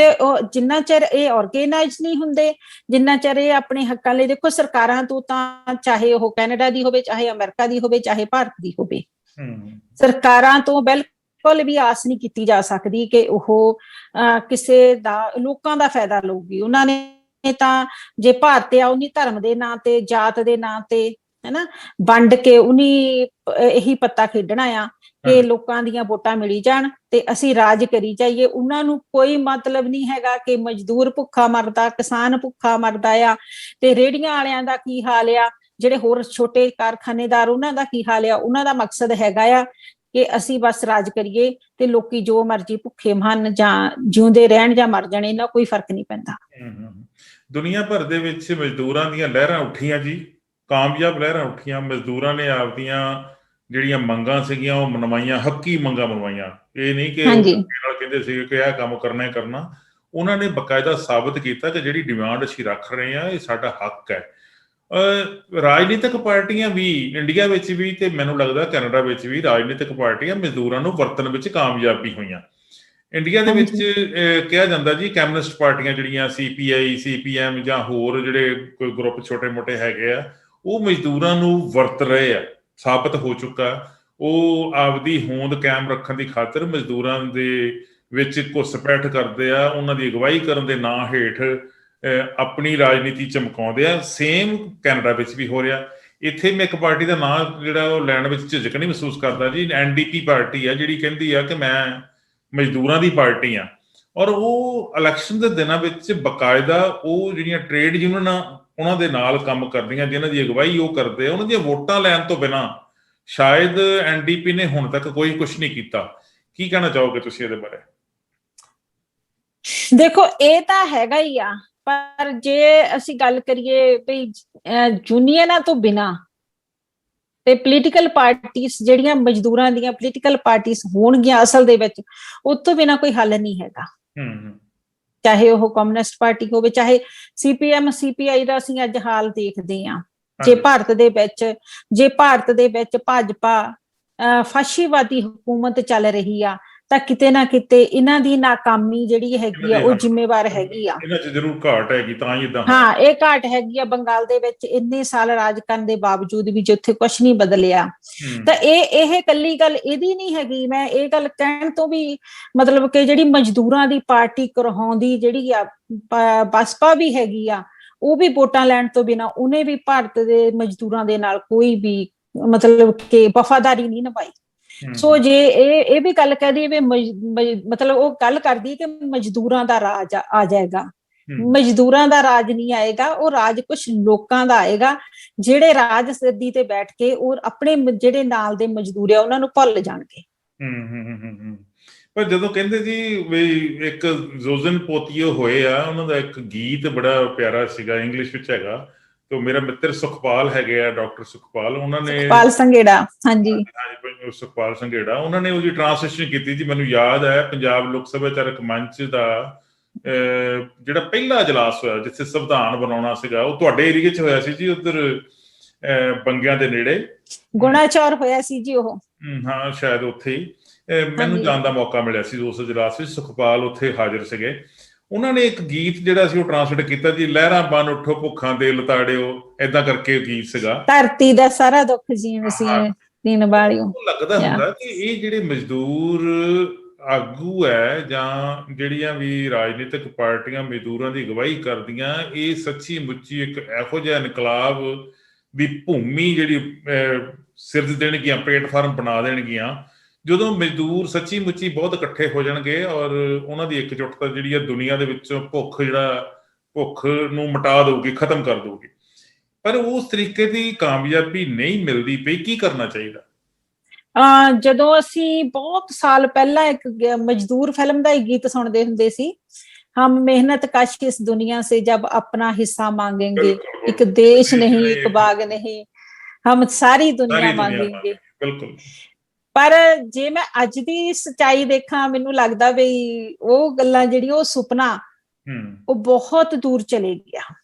Speaker 2: ਜਿੰਨਾ ਚਿਰ ਇਹ ਆਰਗੇਨਾਈਜ਼ ਨਹੀਂ ਹੁੰਦੇ, ਜਿੰਨਾ ਚਿਰ ਇਹ ਆਪਣੇ ਹੱਕਾਂ ਲਈ, ਦੇਖੋ ਸਰਕਾਰਾਂ ਤੋਂ ਤਾਂ ਚਾਹੇ ਉਹ ਕੈਨੇਡਾ ਦੀ ਹੋਵੇ, ਚਾਹੇ ਅਮਰੀਕਾ ਦੀ ਹੋਵੇ, ਚਾਹੇ ਭਾਰਤ ਦੀ ਹੋਵੇ, ਸਰਕਾਰਾਂ ਤੋਂ ਬਿਲਕੁਲ ਵੀ ਆਸ ਨਹੀਂ ਕੀਤੀ ਜਾ ਸਕਦੀ ਕਿ ਉਹ ਕਿਸੇ ਦਾ, ਲੋਕਾਂ ਦਾ ਫਾਇਦਾ ਲਊਗੀ। ਉਹਨਾਂ ਨੇ ਤਾਂ ਜੇ ਭਾਰਤ ਆ ਉਹਨੀ ਧਰਮ ਦੇ ਨਾਂ ਤੇ, ਜਾਤ ਦੇ ਨਾਂ ਤੇ, ਹਨਾ, ਵੰਡ ਕੇ ਉਹਨੀ ਇਹੀ ਪੱਤਾ ਖੇਡਣਾ ਆ ਕਿ ਲੋਕਾਂ ਦੀਆਂ ਵੋਟਾਂ ਮਿਲੀ ਜਾਣ ਤੇ ਅਸੀਂ ਰਾਜ ਕਰੀ ਜਾਈਏ। ਉਹਨਾਂ ਨੂੰ ਕੋਈ ਮਤਲਬ ਨਹੀਂ ਹੈਗਾ ਕਿ ਮਜ਼ਦੂਰ ਭੁੱਖਾ ਮਰਦਾ, ਕਿਸਾਨ ਭੁੱਖਾ ਮਰਦਾ ਆ, ਤੇ ਰੇਹੜੀਆਂ ਵਾਲਿਆਂ ਦਾ ਕੀ ਹਾਲ ਆ, ਜਿਹੜੇ ਹੋਰ ਛੋਟੇ ਕਾਰਖਾਨੇਦਾਰ ਉਹਨਾਂ ਦਾ ਕੀ ਹਾਲ ਆ। ਉਹਨਾਂ ਦਾ ਮਕਸਦ ਹੈਗਾ ਆ ਕਿ ਅਸੀਂ ਬਸ ਰਾਜ ਕਰੀਏ ਤੇ ਲੋਕੀ ਜੋ ਮਰਜ਼ੀ ਭੁੱਖੇ ਮਰਨ ਜਾਂ ਜਿਉਂਦੇ ਰਹਿਣ ਜਾਂ ਮਰ ਜਾਣ, ਇਹਨਾਂ ਕੋਈ ਫਰਕ ਨਹੀਂ ਪੈਂਦਾ।
Speaker 1: ਦੁਨੀਆ ਭਰ ਦੇ ਵਿੱਚ ਮਜ਼ਦੂਰਾਂ ਦੀਆਂ ਲਹਿਰਾਂ ਉੱਠੀਆਂ ਜੀ, ਕਾਮਯਾਬ ਲਹਿਰਾਂ ਉੱਠੀਆਂ। ਮਜ਼ਦੂਰਾਂ ਨੇ ਆਪਦੀਆਂ ਜਿਹੜੀਆਂ ਮੰਗਾਂ ਸੀਗੀਆਂ ਉਹ ਮਨਵਾਈਆਂ, ਹੱਕੀ ਮੰਗਾਂ ਮਨਵਾਈਆਂ। ਇਹ ਨਹੀਂ ਕਿ ਕਹਿੰਦੇ ਸੀਗੇ ਕਿ ਇਹ ਕੰਮ ਕਰਨਾ ਹੀ ਕਰਨਾ। ਉਹਨਾਂ ਨੇ ਬਕਾਇਦਾ ਸਾਬਤ ਕੀਤਾ ਕਿ ਜਿਹੜੀ ਡਿਮਾਂਡ ਅਸੀਂ ਰੱਖ ਰਹੇ ਹਾਂ ਇਹ ਸਾਡਾ ਹੱਕ ਹੈ। ਰਾਜਨੀਤਿਕ ਪਾਰਟੀਆਂ ਵੀ ਇੰਡੀਆ ਵਿੱਚ ਵੀ ਤੇ ਮੈਨੂੰ ਲੱਗਦਾ ਕੈਨੇਡਾ ਵਿੱਚ ਵੀ ਰਾਜਨੀਤਿਕ ਪਾਰਟੀਆਂ ਮਜ਼ਦੂਰਾਂ ਨੂੰ ਵਰਤਣ ਵਿੱਚ ਕਾਮਯਾਬੀ ਹੋਈਆਂ। ਇੰਡੀਆ ਦੇ ਵਿੱਚ ਕਿਹਾ ਜਾਂਦਾ ਜੀ ਕਮਿਊਨਿਸਟ ਪਾਰਟੀਆਂ ਜਿਹੜੀਆਂ CPI, CPM ਜਾਂ ਹੋਰ ਜਿਹੜੇ ਕੋਈ ਗਰੁੱਪ ਛੋਟੇ ਮੋਟੇ ਹੈਗੇ ਆ, ਉਹ ਮਜ਼ਦੂਰਾਂ ਨੂੰ ਵਰਤ ਰਹੇ ਆ, ਸਾਬਤ ਹੋ ਚੁੱਕਾ। ਉਹ ਆਪਦੀ ਹੋਂਦ ਕਾਇਮ ਰੱਖਣ ਦੀ ਖਾਤਰ ਮਜ਼ਦੂਰਾਂ ਦੇ ਵਿੱਚ ਘੁਸਪੈਠ ਕਰਦੇ ਆ, ਉਹਨਾਂ ਦੀ ਅਗਵਾਈ ਕਰਨ ਦੇ ਨਾਂ ਹੇਠ ਆਪਣੀ ਰਾਜਨੀਤੀ ਚਮਕਾਉਂਦੇ ਆ। ਸੇਮ ਕੈਨੇਡਾ ਵਿੱਚ ਵੀ ਹੋ ਰਿਹਾ। ਇੱਥੇ ਮੈਂ ਇੱਕ ਪਾਰਟੀ ਦਾ ਨਾਂ ਜਿਹੜਾ ਉਹ ਲੈਣ ਵਿੱਚ ਝਿਜਕ ਨਹੀਂ ਮਹਿਸੂਸ ਕਰਦਾ ਜੀ। NDP ਪਾਰਟੀ ਆ ਜਿਹੜੀ ਕਹਿੰਦੀ ਆ ਕਿ ਮੈਂ ਮਜ਼ਦੂਰਾਂ ਦੀ ਪਾਰਟੀ ਆ, ਔਰ ਉਹ ਇਲੈਕਸ਼ਨ ਦੇ ਦਿਨਾਂ ਵਿੱਚ ਬਕਾਇਦਾ ਉਹ ਜਿਹੜੀਆਂ ਟ੍ਰੇਡ ਯੂਨੀਅਨਾਂ ਉਹਨਾਂ ਦੇ ਨਾਲ ਕੰਮ ਕਰਦੀਆਂ, ਜਿਨ੍ਹਾਂ ਦੀ ਅਗਵਾਈ ਉਹ ਕਰਦੇ ਆ, ਉਹਨਾਂ ਦੀਆਂ ਵੋਟਾਂ ਲੈਣ ਤੋਂ ਬਿਨਾਂ ਸ਼ਾਇਦ NDP ਨੇ ਹੁਣ ਤੱਕ ਕੋਈ ਕੁਛ ਨਹੀਂ ਕੀਤਾ। ਕੀ ਕਹਿਣਾ ਚਾਹੋਗੇ ਤੁਸੀਂ ਇਹਦੇ ਬਾਰੇ?
Speaker 2: ਦੇਖੋ ਇਹ ਤਾਂ ਹੈਗਾ ਹੀ ਆ, ਪਰ ਜੇ ਅਸੀਂ ਗੱਲ ਕਰੀਏ ਵੀ ਯੂਨੀਅਨਾਂ ਤੋਂ ਬਿਨਾਂ ਤੇ ਪੋਲੀਟੀਕਲ ਪਾਰਟੀਆਂ ਜਿਹੜੀਆਂ ਮਜ਼ਦੂਰਾਂ ਦੀਆਂ ਪੋਲੀਟੀਕਲ ਪਾਰਟੀਆਂ ਹੋਣਗੀਆਂ ਅਸਲ ਦੇ ਵਿੱਚ, ਉਸ ਤੋਂ ਬਿਨਾਂ ਕੋਈ ਹੱਲ ਨਹੀਂ ਹੈਗਾ। ਚਾਹੇ ਉਹ ਕਮਿਊਨਿਸਟ ਪਾਰਟੀ ਹੋਵੇ, ਚਾਹੇ CPM, CPI ਦਾ ਅਸੀਂ ਅੱਜ ਹਾਲ ਦੇਖਦੇ ਹਾਂ। ਜੇ ਭਾਰਤ ਦੇ ਵਿੱਚ ਭਾਜਪਾ ਫਾਸ਼ੀਵਾਦੀ ਹਕੂਮਤ ਚੱਲ ਰਹੀ ਆ ਤਾਂ ਕਿਤੇ ਨਾ ਕਿਤੇ ਇਹਨਾਂ ਦੀ ਨਾਕਾਮੀ ਜਿਹੜੀ ਹੈਗੀ ਆ ਉਹ ਜ਼ਿੰਮੇਵਾਰ ਹੈਗੀ ਆ।
Speaker 1: ਇਹਨਾਂ 'ਚ ਜ਼ਰੂਰ ਘਾਟ ਹੈਗੀ, ਤਾਂ ਹੀ ਇਦਾਂ।
Speaker 2: ਹਾਂ, ਇਹ ਘਾਟ ਹੈਗੀ ਆ। ਬੰਗਾਲ ਦੇ ਵਿੱਚ ਇੰਨੇ ਸਾਲ ਰਾਜ ਕਰਨ ਦੇ ਬਾਵਜੂਦ ਵੀ ਜਿੱਥੇ ਕੁਛ ਨਹੀਂ ਬਦਲਿਆ, ਤਾਂ ਇਹ ਇਕੱਲੀ ਗੱਲ ਇਹਦੀ ਨਹੀਂ ਹੈਗੀ। ਮੈਂ ਇਹ ਗੱਲ ਕਹਿਣ ਤੋਂ ਵੀ ਮਤਲਬ ਕਿ ਜਿਹੜੀ ਮਜ਼ਦੂਰਾਂ ਦੀ ਪਾਰਟੀ ਕਰਵਾਉਂਦੀ ਜਿਹੜੀ ਆ ਬਸਪਾ ਵੀ ਹੈਗੀ ਆ, ਉਹ ਵੀ ਵੋਟਾਂ ਲੈਣ ਤੋਂ ਬਿਨਾਂ ਉਹਨੇ ਵੀ ਭਾਰਤ ਦੇ ਮਜ਼ਦੂਰਾਂ ਦੇ ਨਾਲ ਕੋਈ ਵੀ ਮਤਲਬ ਕਿ ਵਫਾਦਾਰੀ ਨਹੀਂ ਨਿਭਾਈ। ਸੋ ਜੇ ਇਹ ਵੀ ਗੱਲ ਕਹਦੀ ਵੀ ਮਤਲਬ ਉਹ ਗੱਲ ਕਰਦੀ ਕਿ ਮਜ਼ਦੂਰਾਂ ਦਾ ਰਾਜ ਆ ਜਾਏਗਾ, ਮਜ਼ਦੂਰਾਂ ਦਾ ਰਾਜ ਨਹੀਂ ਆਏਗਾ। ਉਹ ਰਾਜ ਕੁਛ ਲੋਕਾਂ ਦਾ ਆਏਗਾ ਜਿਹੜੇ ਰਾਜ ਸਿੱਧੀ ਤੇ ਬੈਠ ਕੇ ਉਹ ਆਪਣੇ ਜਿਹੜੇ ਨਾਲ ਦੇ ਮਜ਼ਦੂਰ ਆ ਉਹਨਾਂ ਨੂੰ ਭੁੱਲ ਜਾਣਗੇ।
Speaker 1: ਪਰ ਜਦੋਂ ਕਹਿੰਦੇ ਜੀ ਵੀ ਇੱਕ ਜ਼ੋਜ਼ਨ ਪੋਤੀਓ ਹੋਏ ਆ, ਉਹਨਾਂ ਦਾ ਇੱਕ ਗੀਤ ਬੜਾ ਪਿਆਰਾ ਸੀਗਾ, ਇੰਗਲਿਸ਼ ਵਿੱਚ ਹੈਗਾ। ਤੇ ਮੇਰਾ ਮਿੱਤਰ ਸੁਖਪਾਲ ਹੈਗੇ ਆ, ਡਾਕਟਰ ਸੁਖਪਾਲ, ਉਹਨਾਂ ਨੇ
Speaker 2: ਸੁਖਪਾਲ ਸੰਘੇੜਾ, ਹਾਂਜੀ
Speaker 1: ਸੁਖਪਾਲ ਸੰਘੇੜਾ, ਉਹਨਾਂ ਨੇ ਉਹਦੀ ਟ੍ਰਾਂਸਲੇਸ਼ਨ ਕੀਤੀ ਜੀ। ਮੈਨੂੰ ਯਾਦ ਹੈ ਪੰਜਾਬ ਲੋਕ ਸਭਿਆਚਾਰਕ ਮੰਚ ਦਾ ਜਿਹੜਾ ਪਹਿਲਾ ਇਜਲਾਸ ਹੋਇਆ ਜਿੱਥੇ ਸੰਵਿਧਾਨ ਬਣਾਉਣਾ ਸੀਗਾ, ਉਹ ਤੁਹਾਡੇ ਏਰੀਏ 'ਚ ਹੋਇਆ ਸੀ ਜੀ, ਉੱਧਰ ਬੰਗਿਆਂ ਦੇ ਨੇੜੇ
Speaker 2: ਗੁਣਾਚੌਰ ਹੋਇਆ ਸੀ ਜੀ ਉਹ।
Speaker 1: ਹਾਂ, ਸ਼ਾਇਦ ਉੱਥੇ ਹੀ। ਮੈਨੂੰ ਜਾਣ ਦਾ ਮੌਕਾ ਮਿਲਿਆ ਸੀ ਉਸ ਇਜਲਾਸ ਵਿੱਚ, ਸੁਖਪਾਲ ਉੱਥੇ ਹਾਜ਼ਰ ਸੀਗੇ। ਉਹਨਾਂ ਨੇ ਇੱਕ ਗੀਤ ਜਿਹੜਾ ਸੀ ਉਹ ਟਰਾਂਸਲੇਟ ਕੀਤਾ ਜੀ, ਲਹਿਰਾਂ ਬਨ ਉੱਠੋ ਭੁੱਖਾਂ ਦੇ ਲਤਾੜਿਓ, ਏਦਾਂ ਕਰਕੇ ਗੀਤ ਸੀਗਾ,
Speaker 2: ਧਰਤੀ ਦਾ ਸਾਰਾ ਦੁੱਖ ਜੀਵ ਸੀ ਦੀਨ ਵਾਲਿਓ।
Speaker 1: ਲੱਗਦਾ ਹੁੰਦਾ ਕਿ ਇਹ ਜਿਹੜੇ ਮਜ਼ਦੂਰ ਆਗੂ ਹੈ ਜਾਂ ਜਿਹੜੀਆਂ ਵੀ ਰਾਜਨੀਤਿਕ ਪਾਰਟੀਆਂ ਮਜ਼ਦੂਰਾਂ ਦੀ ਅਗਵਾਈ ਕਰਦੀਆਂ, ਇਹ ਸੱਚੀ ਮੁੱਚੀ ਇੱਕ ਇਹੋ ਜਿਹਾ ਇਨਕਲਾਬ ਦੀ ਭੂਮੀ ਜਿਹੜੀ ਸਿਰਜ ਦੇਣਗੀਆਂ, ਪਲੇਟਫਾਰਮ ਬਣਾ ਦੇਣਗੀਆਂ, ਜਦੋਂ ਮਜ਼ਦੂਰ ਸੱਚੀ ਮੁੱਚੀ ਬਹੁਤ ਇਕੱਠੇ ਹੋ ਜਾਣਗੇ ਔਰ ਉਹਨਾਂ ਦੀ ਇਕਜੁੱਟਤਾ ਜਿਹੜੀ ਆ ਦੁਨੀਆ ਦੇ ਵਿੱਚੋਂ ਭੁੱਖ ਨੂੰ ਮਿਟਾ ਦਊਗੀ, ਖਤਮ ਕਰ ਦਊਗੀ। ਪਰ ਉਸ ਤਰੀਕੇ ਦੀ ਕਾਮਯਾਬੀ ਨਹੀਂ ਮਿਲਦੀ ਪਈ, ਕੀ ਕਰਨਾ ਚਾਹੀਦਾ?
Speaker 2: ਜਦੋਂ ਅਸੀਂ ਬਹੁਤ ਸਾਲ ਪਹਿਲਾਂ ਇੱਕ ਮਜ਼ਦੂਰ ਫਿਲਮ ਦਾ ਗੀਤ ਸੁਣਦੇ ਹੁੰਦੇ ਸੀ, ਹਮ ਮਿਹਨਤ ਕਸ਼ ਇਸ ਦੁਨੀਆ ਸੇ ਜਬ ਆਪਣਾ ਹਿੱਸਾ ਮਾਂਗेंगे, ਇੱਕ ਦੇਸ਼ ਨਹੀਂ ਇੱਕ ਬਾਗ ਨਹੀਂ, ਹਮ ਸਾਰੀ ਦੁਨੀਆ ਮਾਂਗेंगे।
Speaker 1: ਬਿਲਕੁਲ।
Speaker 2: ਪਰ ਜੇ ਮੈਂ ਅੱਜ ਦੀ ਸੱਚਾਈ ਦੇਖਾਂ, ਮੈਨੂੰ ਲੱਗਦਾ ਵੀ ਉਹ ਗੱਲਾਂ ਜਿਹੜੀ ਉਹ ਸੁਪਨਾ ਉਹ ਬਹੁਤ ਦੂਰ ਚਲੇ ਗਿਆ।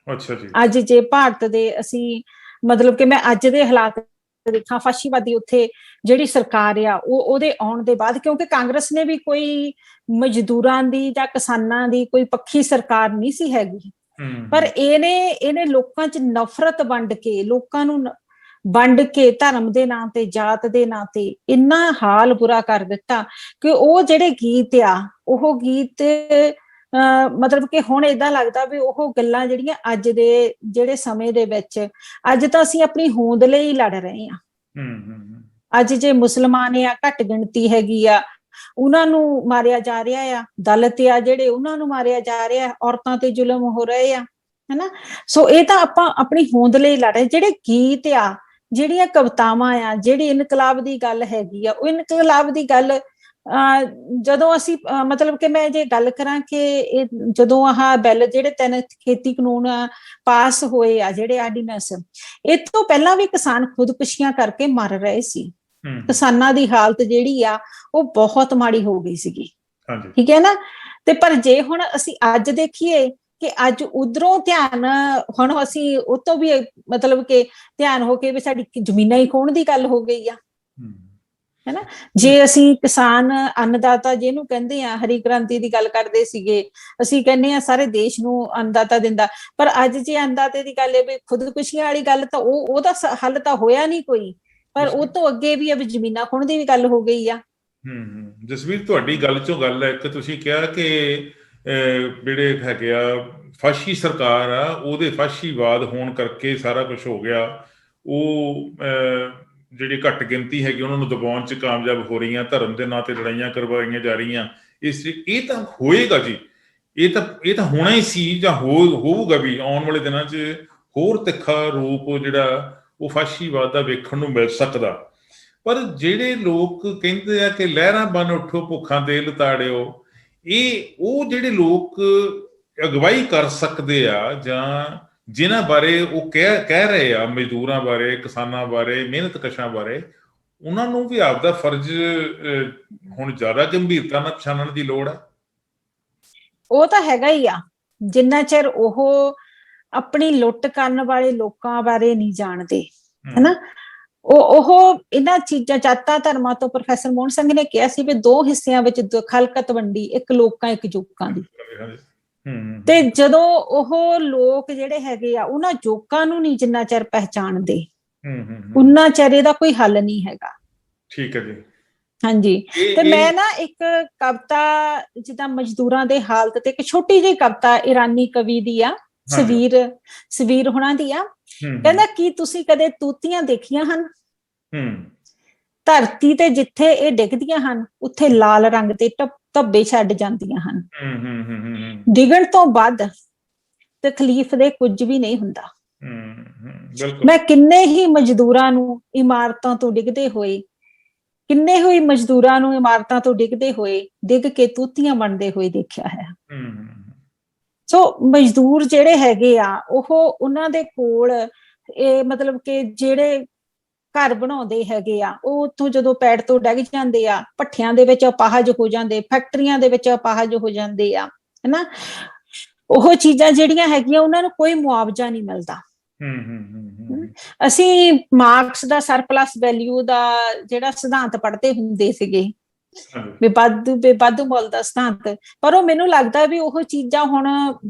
Speaker 1: ਅੱਛਾ ਜੀ।
Speaker 2: ਅੱਜ ਜੇ ਭਾਰਤ ਦੇ ਅਸੀਂ ਮਤਲਬ ਕਿ ਮੈਂ ਅੱਜ ਦੇ ਹਾਲਾਤ ਦੇਖਾਂ, ਫਾਸ਼ੀਵਾਦੀ ਉੱਥੇ ਜਿਹੜੀ ਸਰਕਾਰ ਆ ਉਹਦੇ ਆਉਣ ਦੇ ਬਾਅਦ, ਕਿਉਂਕਿ ਕਾਂਗਰਸ ਨੇ ਵੀ ਕੋਈ ਮਜ਼ਦੂਰਾਂ ਦੀ ਜਾਂ ਕਿਸਾਨਾਂ ਦੀ ਕੋਈ ਪੱਖੀ ਸਰਕਾਰ ਨਹੀਂ ਸੀ ਹੈਗੀ, ਪਰ ਇਹਨੇ ਲੋਕਾਂ 'ਚ ਨਫ਼ਰਤ ਵੰਡ ਕੇ, ਲੋਕਾਂ ਨੂੰ ਵੰਡ ਕੇ, ਧਰਮ ਦੇ ਨਾਂ ਤੇ, ਜਾਤ ਦੇ ਨਾਂ ਤੇ ਇੰਨਾ ਹਾਲ ਬੁਰਾ ਕਰ ਦਿੱਤਾ ਕਿ ਉਹ ਜਿਹੜੇ ਗੀਤ ਆ, ਉਹ ਗੀਤ ਮਤਲਬ ਕਿ ਹੁਣ ਏਦਾਂ ਲੱਗਦਾ ਵੀ ਉਹ ਗੱਲਾਂ ਜਿਹੜੀਆਂ ਅੱਜ ਦੇ ਜਿਹੜੇ ਸਮੇਂ ਦੇ ਵਿੱਚ, ਅੱਜ ਤਾਂ ਅਸੀਂ ਆਪਣੀ ਹੋਂਦ ਲਈ ਲੜ ਰਹੇ ਹਾਂ। ਅੱਜ ਜੇ ਮੁਸਲਮਾਨ ਆ, ਘੱਟ ਗਿਣਤੀ ਹੈਗੀ ਆ, ਉਹਨਾਂ ਨੂੰ ਮਾਰਿਆ ਜਾ ਰਿਹਾ ਆ, ਦਲਿਤ ਆ ਜਿਹੜੇ ਉਹਨਾਂ ਨੂੰ ਮਾਰਿਆ ਜਾ ਰਿਹਾ, ਔਰਤਾਂ ਤੇ ਜ਼ੁਲਮ ਹੋ ਰਹੇ ਆ, ਹਨਾ। ਸੋ ਇਹ ਤਾਂ ਆਪਾਂ ਆਪਣੀ ਹੋਂਦ ਲਈ ਲੜ ਰਹੇ। ਜਿਹੜੇ ਗੀਤ ਆ, ਜਿਹੜੀਆਂ ਕਵਿਤਾਵਾਂ ਆ, ਜਿਹੜੀ ਇਨਕਲਾਬ ਦੀ ਗੱਲ ਹੈਗੀ ਆ, ਉਹ ਇਨਕਲਾਬ ਦੀ ਗੱਲ ਜਦੋਂ ਅਸੀਂ ਮਤਲਬ ਕਿ ਮੈਂ ਜੇ ਗੱਲ ਕਰਾਂ ਕਿ ਜਦੋਂ ਆਹ ਬਿੱਲ ਜਿਹੜੇ 3 ਖੇਤੀ ਕਾਨੂੰਨ ਪਾਸ ਹੋਏ ਆ, ਜਿਹੜੇ ਆਰਡੀਨੈਂਸ, ਇਹ ਤੋਂ ਪਹਿਲਾਂ ਵੀ ਕਿਸਾਨ ਖੁਦਕੁਸ਼ੀਆਂ ਕਰਕੇ ਮਰ ਰਹੇ ਸੀ। ਕਿਸਾਨਾਂ ਦੀ ਹਾਲਤ ਜਿਹੜੀ ਆ ਉਹ ਬਹੁਤ ਮਾੜੀ ਹੋ ਗਈ ਸੀਗੀ, ਠੀਕ ਹੈ ਨਾ। ਤੇ ਪਰ ਜੇ ਹੁਣ ਅਸੀਂ ਅੱਜ ਦੇਖੀਏ ਕਿ ਅੱਜ ਉਧਰੋਂ ਧਿਆਨ, ਹੁਣ ਅਸੀਂ ਉਹ ਤੋਂ ਵੀ ਮਤਲਬ ਕਿ ਧਿਆਨ ਹੋ ਕੇ ਵੀ ਸਾਡੀ ਜ਼ਮੀਨਾਂ ਹੀ ਖੋਹਣ ਦੀ ਗੱਲ ਹੋ ਗਈ ਆ, ਹੈਨਾ। ਜੇ ਅਸੀਂ ਕਿਸਾਨ ਅੰਨਦਾਤਾ ਜਿਹਨੂੰ ਕਹਿੰਦੇ ਆ, ਹਰੀ ਕ੍ਰਾਂਤੀ ਦੀ ਗੱਲ ਕਰਦੇ ਸੀਗੇ, ਅਸੀਂ ਕਹਿੰਦੇ ਆ ਸਾਰੇ ਦੇਸ਼ ਨੂੰ ਅੰਨਦਾਤਾ ਦਿੰਦਾ, ਪਰ ਅੱਜ ਜੇ ਅੰਨਦਾਤੇ ਦੀ ਗੱਲ ਹੈ ਵੀ ਖੁਦਕੁਸ਼ੀਆਂ ਵਾਲੀ ਗੱਲ, ਤਾਂ ਉਹਦਾ ਹੱਲ ਤਾਂ ਹੋਇਆ ਨਹੀਂ ਕੋਈ, ਪਰ ਉਹ ਤੋਂ ਅੱਗੇ ਵੀ ਅਬ ਜ਼ਮੀਨਾਂ ਖੋਹਣ ਦੀ ਵੀ ਗੱਲ ਹੋ ਗਈ ਆ।
Speaker 1: ਜਸਵੀਰ, ਤੁਹਾਡੀ ਗੱਲ ਚੋਂ ਗੱਲ ਹੈ ਇੱਕ, ਤੁਸੀਂ ਕਿਹਾ ਕਿ ਜਿਹੜੇ ਹੈਗੇ ਆ ਫਾਸ਼ੀ ਸਰਕਾਰ ਆ, ਉਹਦੇ ਫਾਸ਼ੀਵਾਦ ਹੋਣ ਕਰਕੇ ਸਾਰਾ ਕੁਝ ਹੋ ਗਿਆ। ਉਹ ਜਿਹੜੀ ਘੱਟ ਗਿਣਤੀ ਹੈਗੀ ਉਹਨਾਂ ਨੂੰ ਦਬਾਉਣ 'ਚ ਕਾਮਯਾਬ ਹੋ ਰਹੀਆਂ, ਧਰਮ ਦੇ ਨਾਂ ਤੇ ਲੜਾਈਆਂ ਕਰਵਾਈਆਂ ਜਾ ਰਹੀਆਂ। ਇਹ ਤਾਂ ਹੋਏਗਾ ਜੀ, ਇਹ ਤਾਂ ਹੋਣਾ ਹੀ ਸੀ ਜਾਂ ਹੋਊਗਾ ਵੀ। ਆਉਣ ਵਾਲੇ ਦਿਨਾਂ 'ਚ ਹੋਰ ਤਿੱਖਾ ਰੂਪ ਜਿਹੜਾ ਉਹ ਫਾਸ਼ੀਵਾਦ ਦਾ ਵੇਖਣ ਨੂੰ ਮਿਲ ਸਕਦਾ। ਪਰ ਜਿਹੜੇ ਲੋਕ ਕਹਿੰਦੇ ਆ ਕਿ ਲਹਿਰਾਂ ਬਨ ਉੱਠੋ ਭੁੱਖਾਂ ਦੇ ਲਤਾੜਿਓ, ਉਹ ਜਿਹੜੇ ਲੋਕ ਅਗਵਾਈ ਕਰ ਸਕਦੇ ਆ ਜਾਂ ਜਿਨ੍ਹਾਂ ਬਾਰੇ ਉਹ ਕਹਿ ਰਹੇ ਆ, ਮਜ਼ਦੂਰਾਂ ਬਾਰੇ, ਕਿਸਾਨਾਂ ਬਾਰੇ, ਮਿਹਨਤਕਸ਼ਾਂ ਬਾਰੇ, ਉਹਨਾਂ ਨੂੰ ਵੀ ਆਪਦਾ ਫਰਜ਼ ਹੁਣ ਜ਼ਿਆਦਾ ਗੰਭੀਰਤਾ ਨਾਲ ਪਛਾਣਨ ਦੀ ਲੋੜ ਹੈ।
Speaker 2: ਉਹ ਤਾਂ ਹੈਗਾ ਹੀ ਆ। ਜਿੰਨਾ ਚਿਰ ਉਹ ਆਪਣੀ ਲੁੱਟ ਕਰਨ ਵਾਲੇ ਲੋਕਾਂ ਬਾਰੇ ਨਹੀਂ ਜਾਣਦੇ, ਹਨਾ, ਉਹ ਇਹਨਾਂ ਚੀਜ਼ਾਂ, ਜਾਤਾਂ ਧਰਮਾਂ ਤੋਂ ਪ੍ਰੋਫੈਸਰ ਮੋਹਨ ਸਿੰਘ ਨੇ ਕਿਹਾ ਸੀ ਵੀ 2 ਹਿੱਸਿਆਂ ਵਿੱਚ ਖਲਕਤ ਵੰਡੀ, ਇੱਕ ਲੋਕਾਂ ਇੱਕ ਜੋਕਾਂ ਦੀ। ਤੇ ਜਦੋਂ ਉਹ ਲੋਕ ਜਿਹੜੇ ਹੈਗੇ ਆ ਉਹਨਾਂ ਜੋਕਾਂ ਨੂੰ ਨਹੀਂ ਜਿੰਨਾ ਚਿਰ ਪਹਿਚਾਣਦੇ, ਉਨਾ ਚਿਰ ਇਹਦਾ ਕੋਈ ਹੱਲ ਨਹੀਂ ਹੈਗਾ।
Speaker 1: ਠੀਕ ਹੈ ਜੀ।
Speaker 2: ਹਾਂਜੀ। ਤੇ ਮੈਂ ਨਾ ਇੱਕ ਕਵਿਤਾ ਜਿੱਦਾਂ ਮਜ਼ਦੂਰਾਂ ਦੇ ਹਾਲਤ ਤੇ, ਇੱਕ ਛੋਟੀ ਜਿਹੀ ਕਵਿਤਾ ਇਰਾਨੀ ਕਵੀ ਦੀ ਆ, ਸਵੀਰ ਹੁਣਾਂ ਦੀ ਆ। ਕਹਿੰਦਾ, ਕੀ ਤੁਸੀਂ ਕਦੇ ਤੂਤੀਆਂ ਦੇਖੀਆਂ ਹਨ? ਧਰਤੀ ਤੇ ਜਿੱਥੇ ਇਹ ਡਿੱਗਦੀਆਂ ਹਨ ਉੱਥੇ ਲਾਲ ਰੰਗ ਦੇ ਧੱਬੇ ਛੱਡ ਜਾਂਦੀਆਂ ਹਨ। ਡਿੱਗਣ ਤੋਂ ਬਾਅਦ ਤਕਲੀਫ ਦੇ ਕੁਝ ਵੀ ਨਹੀਂ ਹੁੰਦਾ। ਮੈਂ ਕਿੰਨੇ ਹੀ ਮਜ਼ਦੂਰਾਂ ਨੂੰ ਇਮਾਰਤਾਂ ਤੋਂ ਡਿੱਗਦੇ ਹੋਏ, ਡਿੱਗ ਕੇ ਤੂਤੀਆਂ ਬਣਦੇ ਹੋਏ ਦੇਖਿਆ ਹੈ। ਸੋ ਮਜ਼ਦੂਰ ਜਿਹੜੇ ਹੈਗੇ ਆ, ਉਹਨਾਂ ਦੇ ਕੋਲ ਇਹ ਮਤਲਬ ਕਿ ਜਿਹੜੇ ਘਰ ਬਣਾਉਂਦੇ ਹੈਗੇ ਆ, ਉਹ ਉੱਥੋਂ ਜਦੋਂ ਪੈੜ ਤੋਂ ਡਿੱਗ ਜਾਂਦੇ ਆ, ਭੱਠਿਆਂ ਦੇ ਵਿੱਚ ਅਪਾਹਜ ਹੋ ਜਾਂਦੇ, ਫੈਕਟਰੀਆਂ ਦੇ ਵਿੱਚ ਅਪਾਹਜ ਹੋ ਜਾਂਦੇ ਆ, ਹਨਾ। ਉਹ ਚੀਜ਼ਾਂ ਜਿਹੜੀਆਂ ਹੈਗੀਆਂ ਉਹਨਾਂ ਨੂੰ ਕੋਈ ਮੁਆਵਜ਼ਾ ਨਹੀਂ ਮਿਲਦਾ। ਅਸੀਂ ਮਾਰਕਸ ਦਾ ਸਰਪਲਸ ਵੈਲਿਊ ਦਾ ਜਿਹੜਾ ਸਿਧਾਂਤ ਪੜ੍ਹਦੇ ਹੁੰਦੇ ਸੀਗੇ, ਵਾਧੂ ਮੁੱਲ ਦਾ ਸਿਧਾਂਤ। ਪਰ ਉਹ ਮੈਨੂੰ ਲੱਗਦਾ ਵੀ ਉਹ ਚੀਜ਼ਾਂ ਹੁਣ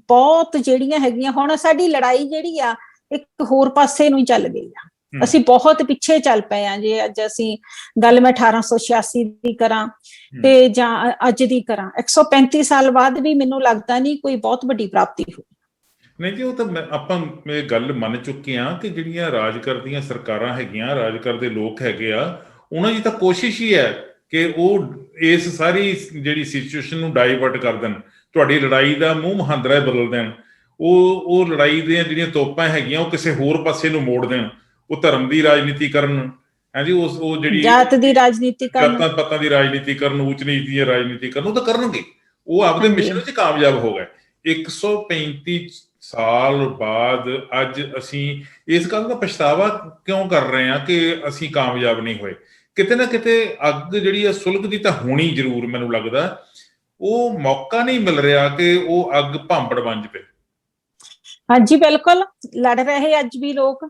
Speaker 2: ਬਹੁਤ ਜਿਹੜੀਆਂ ਹੈਗੀਆਂ, ਹੁਣ ਸਾਡੀ ਲੜਾਈ ਜਿਹੜੀ ਆ ਇੱਕ ਹੋਰ ਪਾਸੇ ਨੂੰ ਹੀ ਚੱਲ ਗਈ ਆ। ਅਸੀਂ ਬਹੁਤ ਪਿੱਛੇ ਚੱਲ ਪਏ ਆ। ਜੇ ਅੱਜ ਅਸੀਂ ਗੱਲ ਮੈਂ 1886 ਦੀ ਕਰਾਂ ਤੇ ਜਾਂ ਅੱਜ ਦੀ ਕਰਾਂ, 135 ਸਾਲ ਬਾਅਦ ਵੀ ਮੈਨੂੰ ਲੱਗਦਾ ਨਹੀਂ ਕੋਈ ਬਹੁਤ ਵੱਡੀ ਪ੍ਰਾਪਤੀ ਹੋਈ।
Speaker 1: ਨਹੀਂ ਜੀ, ਉਹ ਤਾਂ ਆਪਾਂ ਇਹ ਗੱਲ ਮੰਨ ਚੁੱਕੇ ਹਾਂ ਕਿ ਜਿਹੜੀਆਂ ਰਾਜ ਕਰਦੀਆਂ ਸਰਕਾਰਾਂ ਹੈਗੀਆਂ, ਰਾਜ ਕਰਦੇ ਲੋਕ ਹੈਗੇ ਆ, ਉਹਨਾਂ ਦੀ ਤਾਂ ਕੋਸ਼ਿਸ਼ ਹੀ ਹੈ ਕਿ ਉਹ ਇਸ ਸਾਰੀ ਜਿਹੜੀ ਸਿਚੁਏਸ਼ਨ ਨੂੰ ਡਾਈਵਰਟ ਕਰ ਦੇਣ, ਤੁਹਾਡੀ ਲੜਾਈ ਦਾ ਮੂੰਹ ਮੁਹਾਂਦਰਾ ਬਦਲ ਦੇਣ, ਉਹ ਲੜਾਈ ਦੀਆਂ ਜਿਹੜੀਆਂ ਤੋਪਾਂ ਹੈਗੀਆਂ ਉਹ ਕਿਸੇ ਹੋਰ ਪਾਸੇ ਨੂੰ ਮੋੜ ਦੇਣ, ਉਹ ਧਰਮ ਦੀ ਰਾਜਨੀਤੀ ਕਰਨ, ਹੈ ਜੀ, ਉਹ ਜਿਹੜੀ
Speaker 2: ਜਾਤ ਦੀ ਰਾਜਨੀਤੀ ਕਰਨ,
Speaker 1: ਜਾਤਾਂ ਪਾਤਾਂ ਦੀ ਰਾਜਨੀਤੀ ਕਰਨ, ਊਚ ਨੀਚ ਦੀ ਰਾਜਨੀਤੀ ਕਰਨ, ਉਹ ਤਾਂ ਕਰਨਗੇ। ਉਹ ਆਪਦੇ ਮਿਸ਼ਨ ਵਿੱਚ ਕਾਮਯਾਬ ਹੋ ਗਏ। 135 ਸਾਲ ਬਾਅਦ ਅੱਜ ਅਸੀਂ ਇਸ ਗੱਲ ਦਾ ਪਛਤਾਵਾ ਕਿਉਂ ਕਰ ਰਹੇ ਹਾਂ ਕਿ ਅਸੀਂ ਕਾਮਯਾਬ ਨਹੀਂ ਹੋਏ? ਕਿਤੇ ਨਾ ਕਿਤੇ ਅੱਗ ਜਿਹੜੀ ਆ ਸੁਲਗ ਦੀ ਤਾਂ ਹੋਣੀ ਜ਼ਰੂਰ, ਮੈਨੂੰ ਲੱਗਦਾ ਉਹ ਮੌਕਾ ਨਹੀਂ ਮਿਲ ਰਿਹਾ ਕਿ ਉਹ ਅੱਗ ਭਾਂਬੜ ਬਣ ਜਾਵੇ।
Speaker 2: ਹਾਂਜੀ ਬਿਲਕੁਲ, ਲੜ ਰਹੇ ਅੱਜ ਵੀ ਲੋਕ,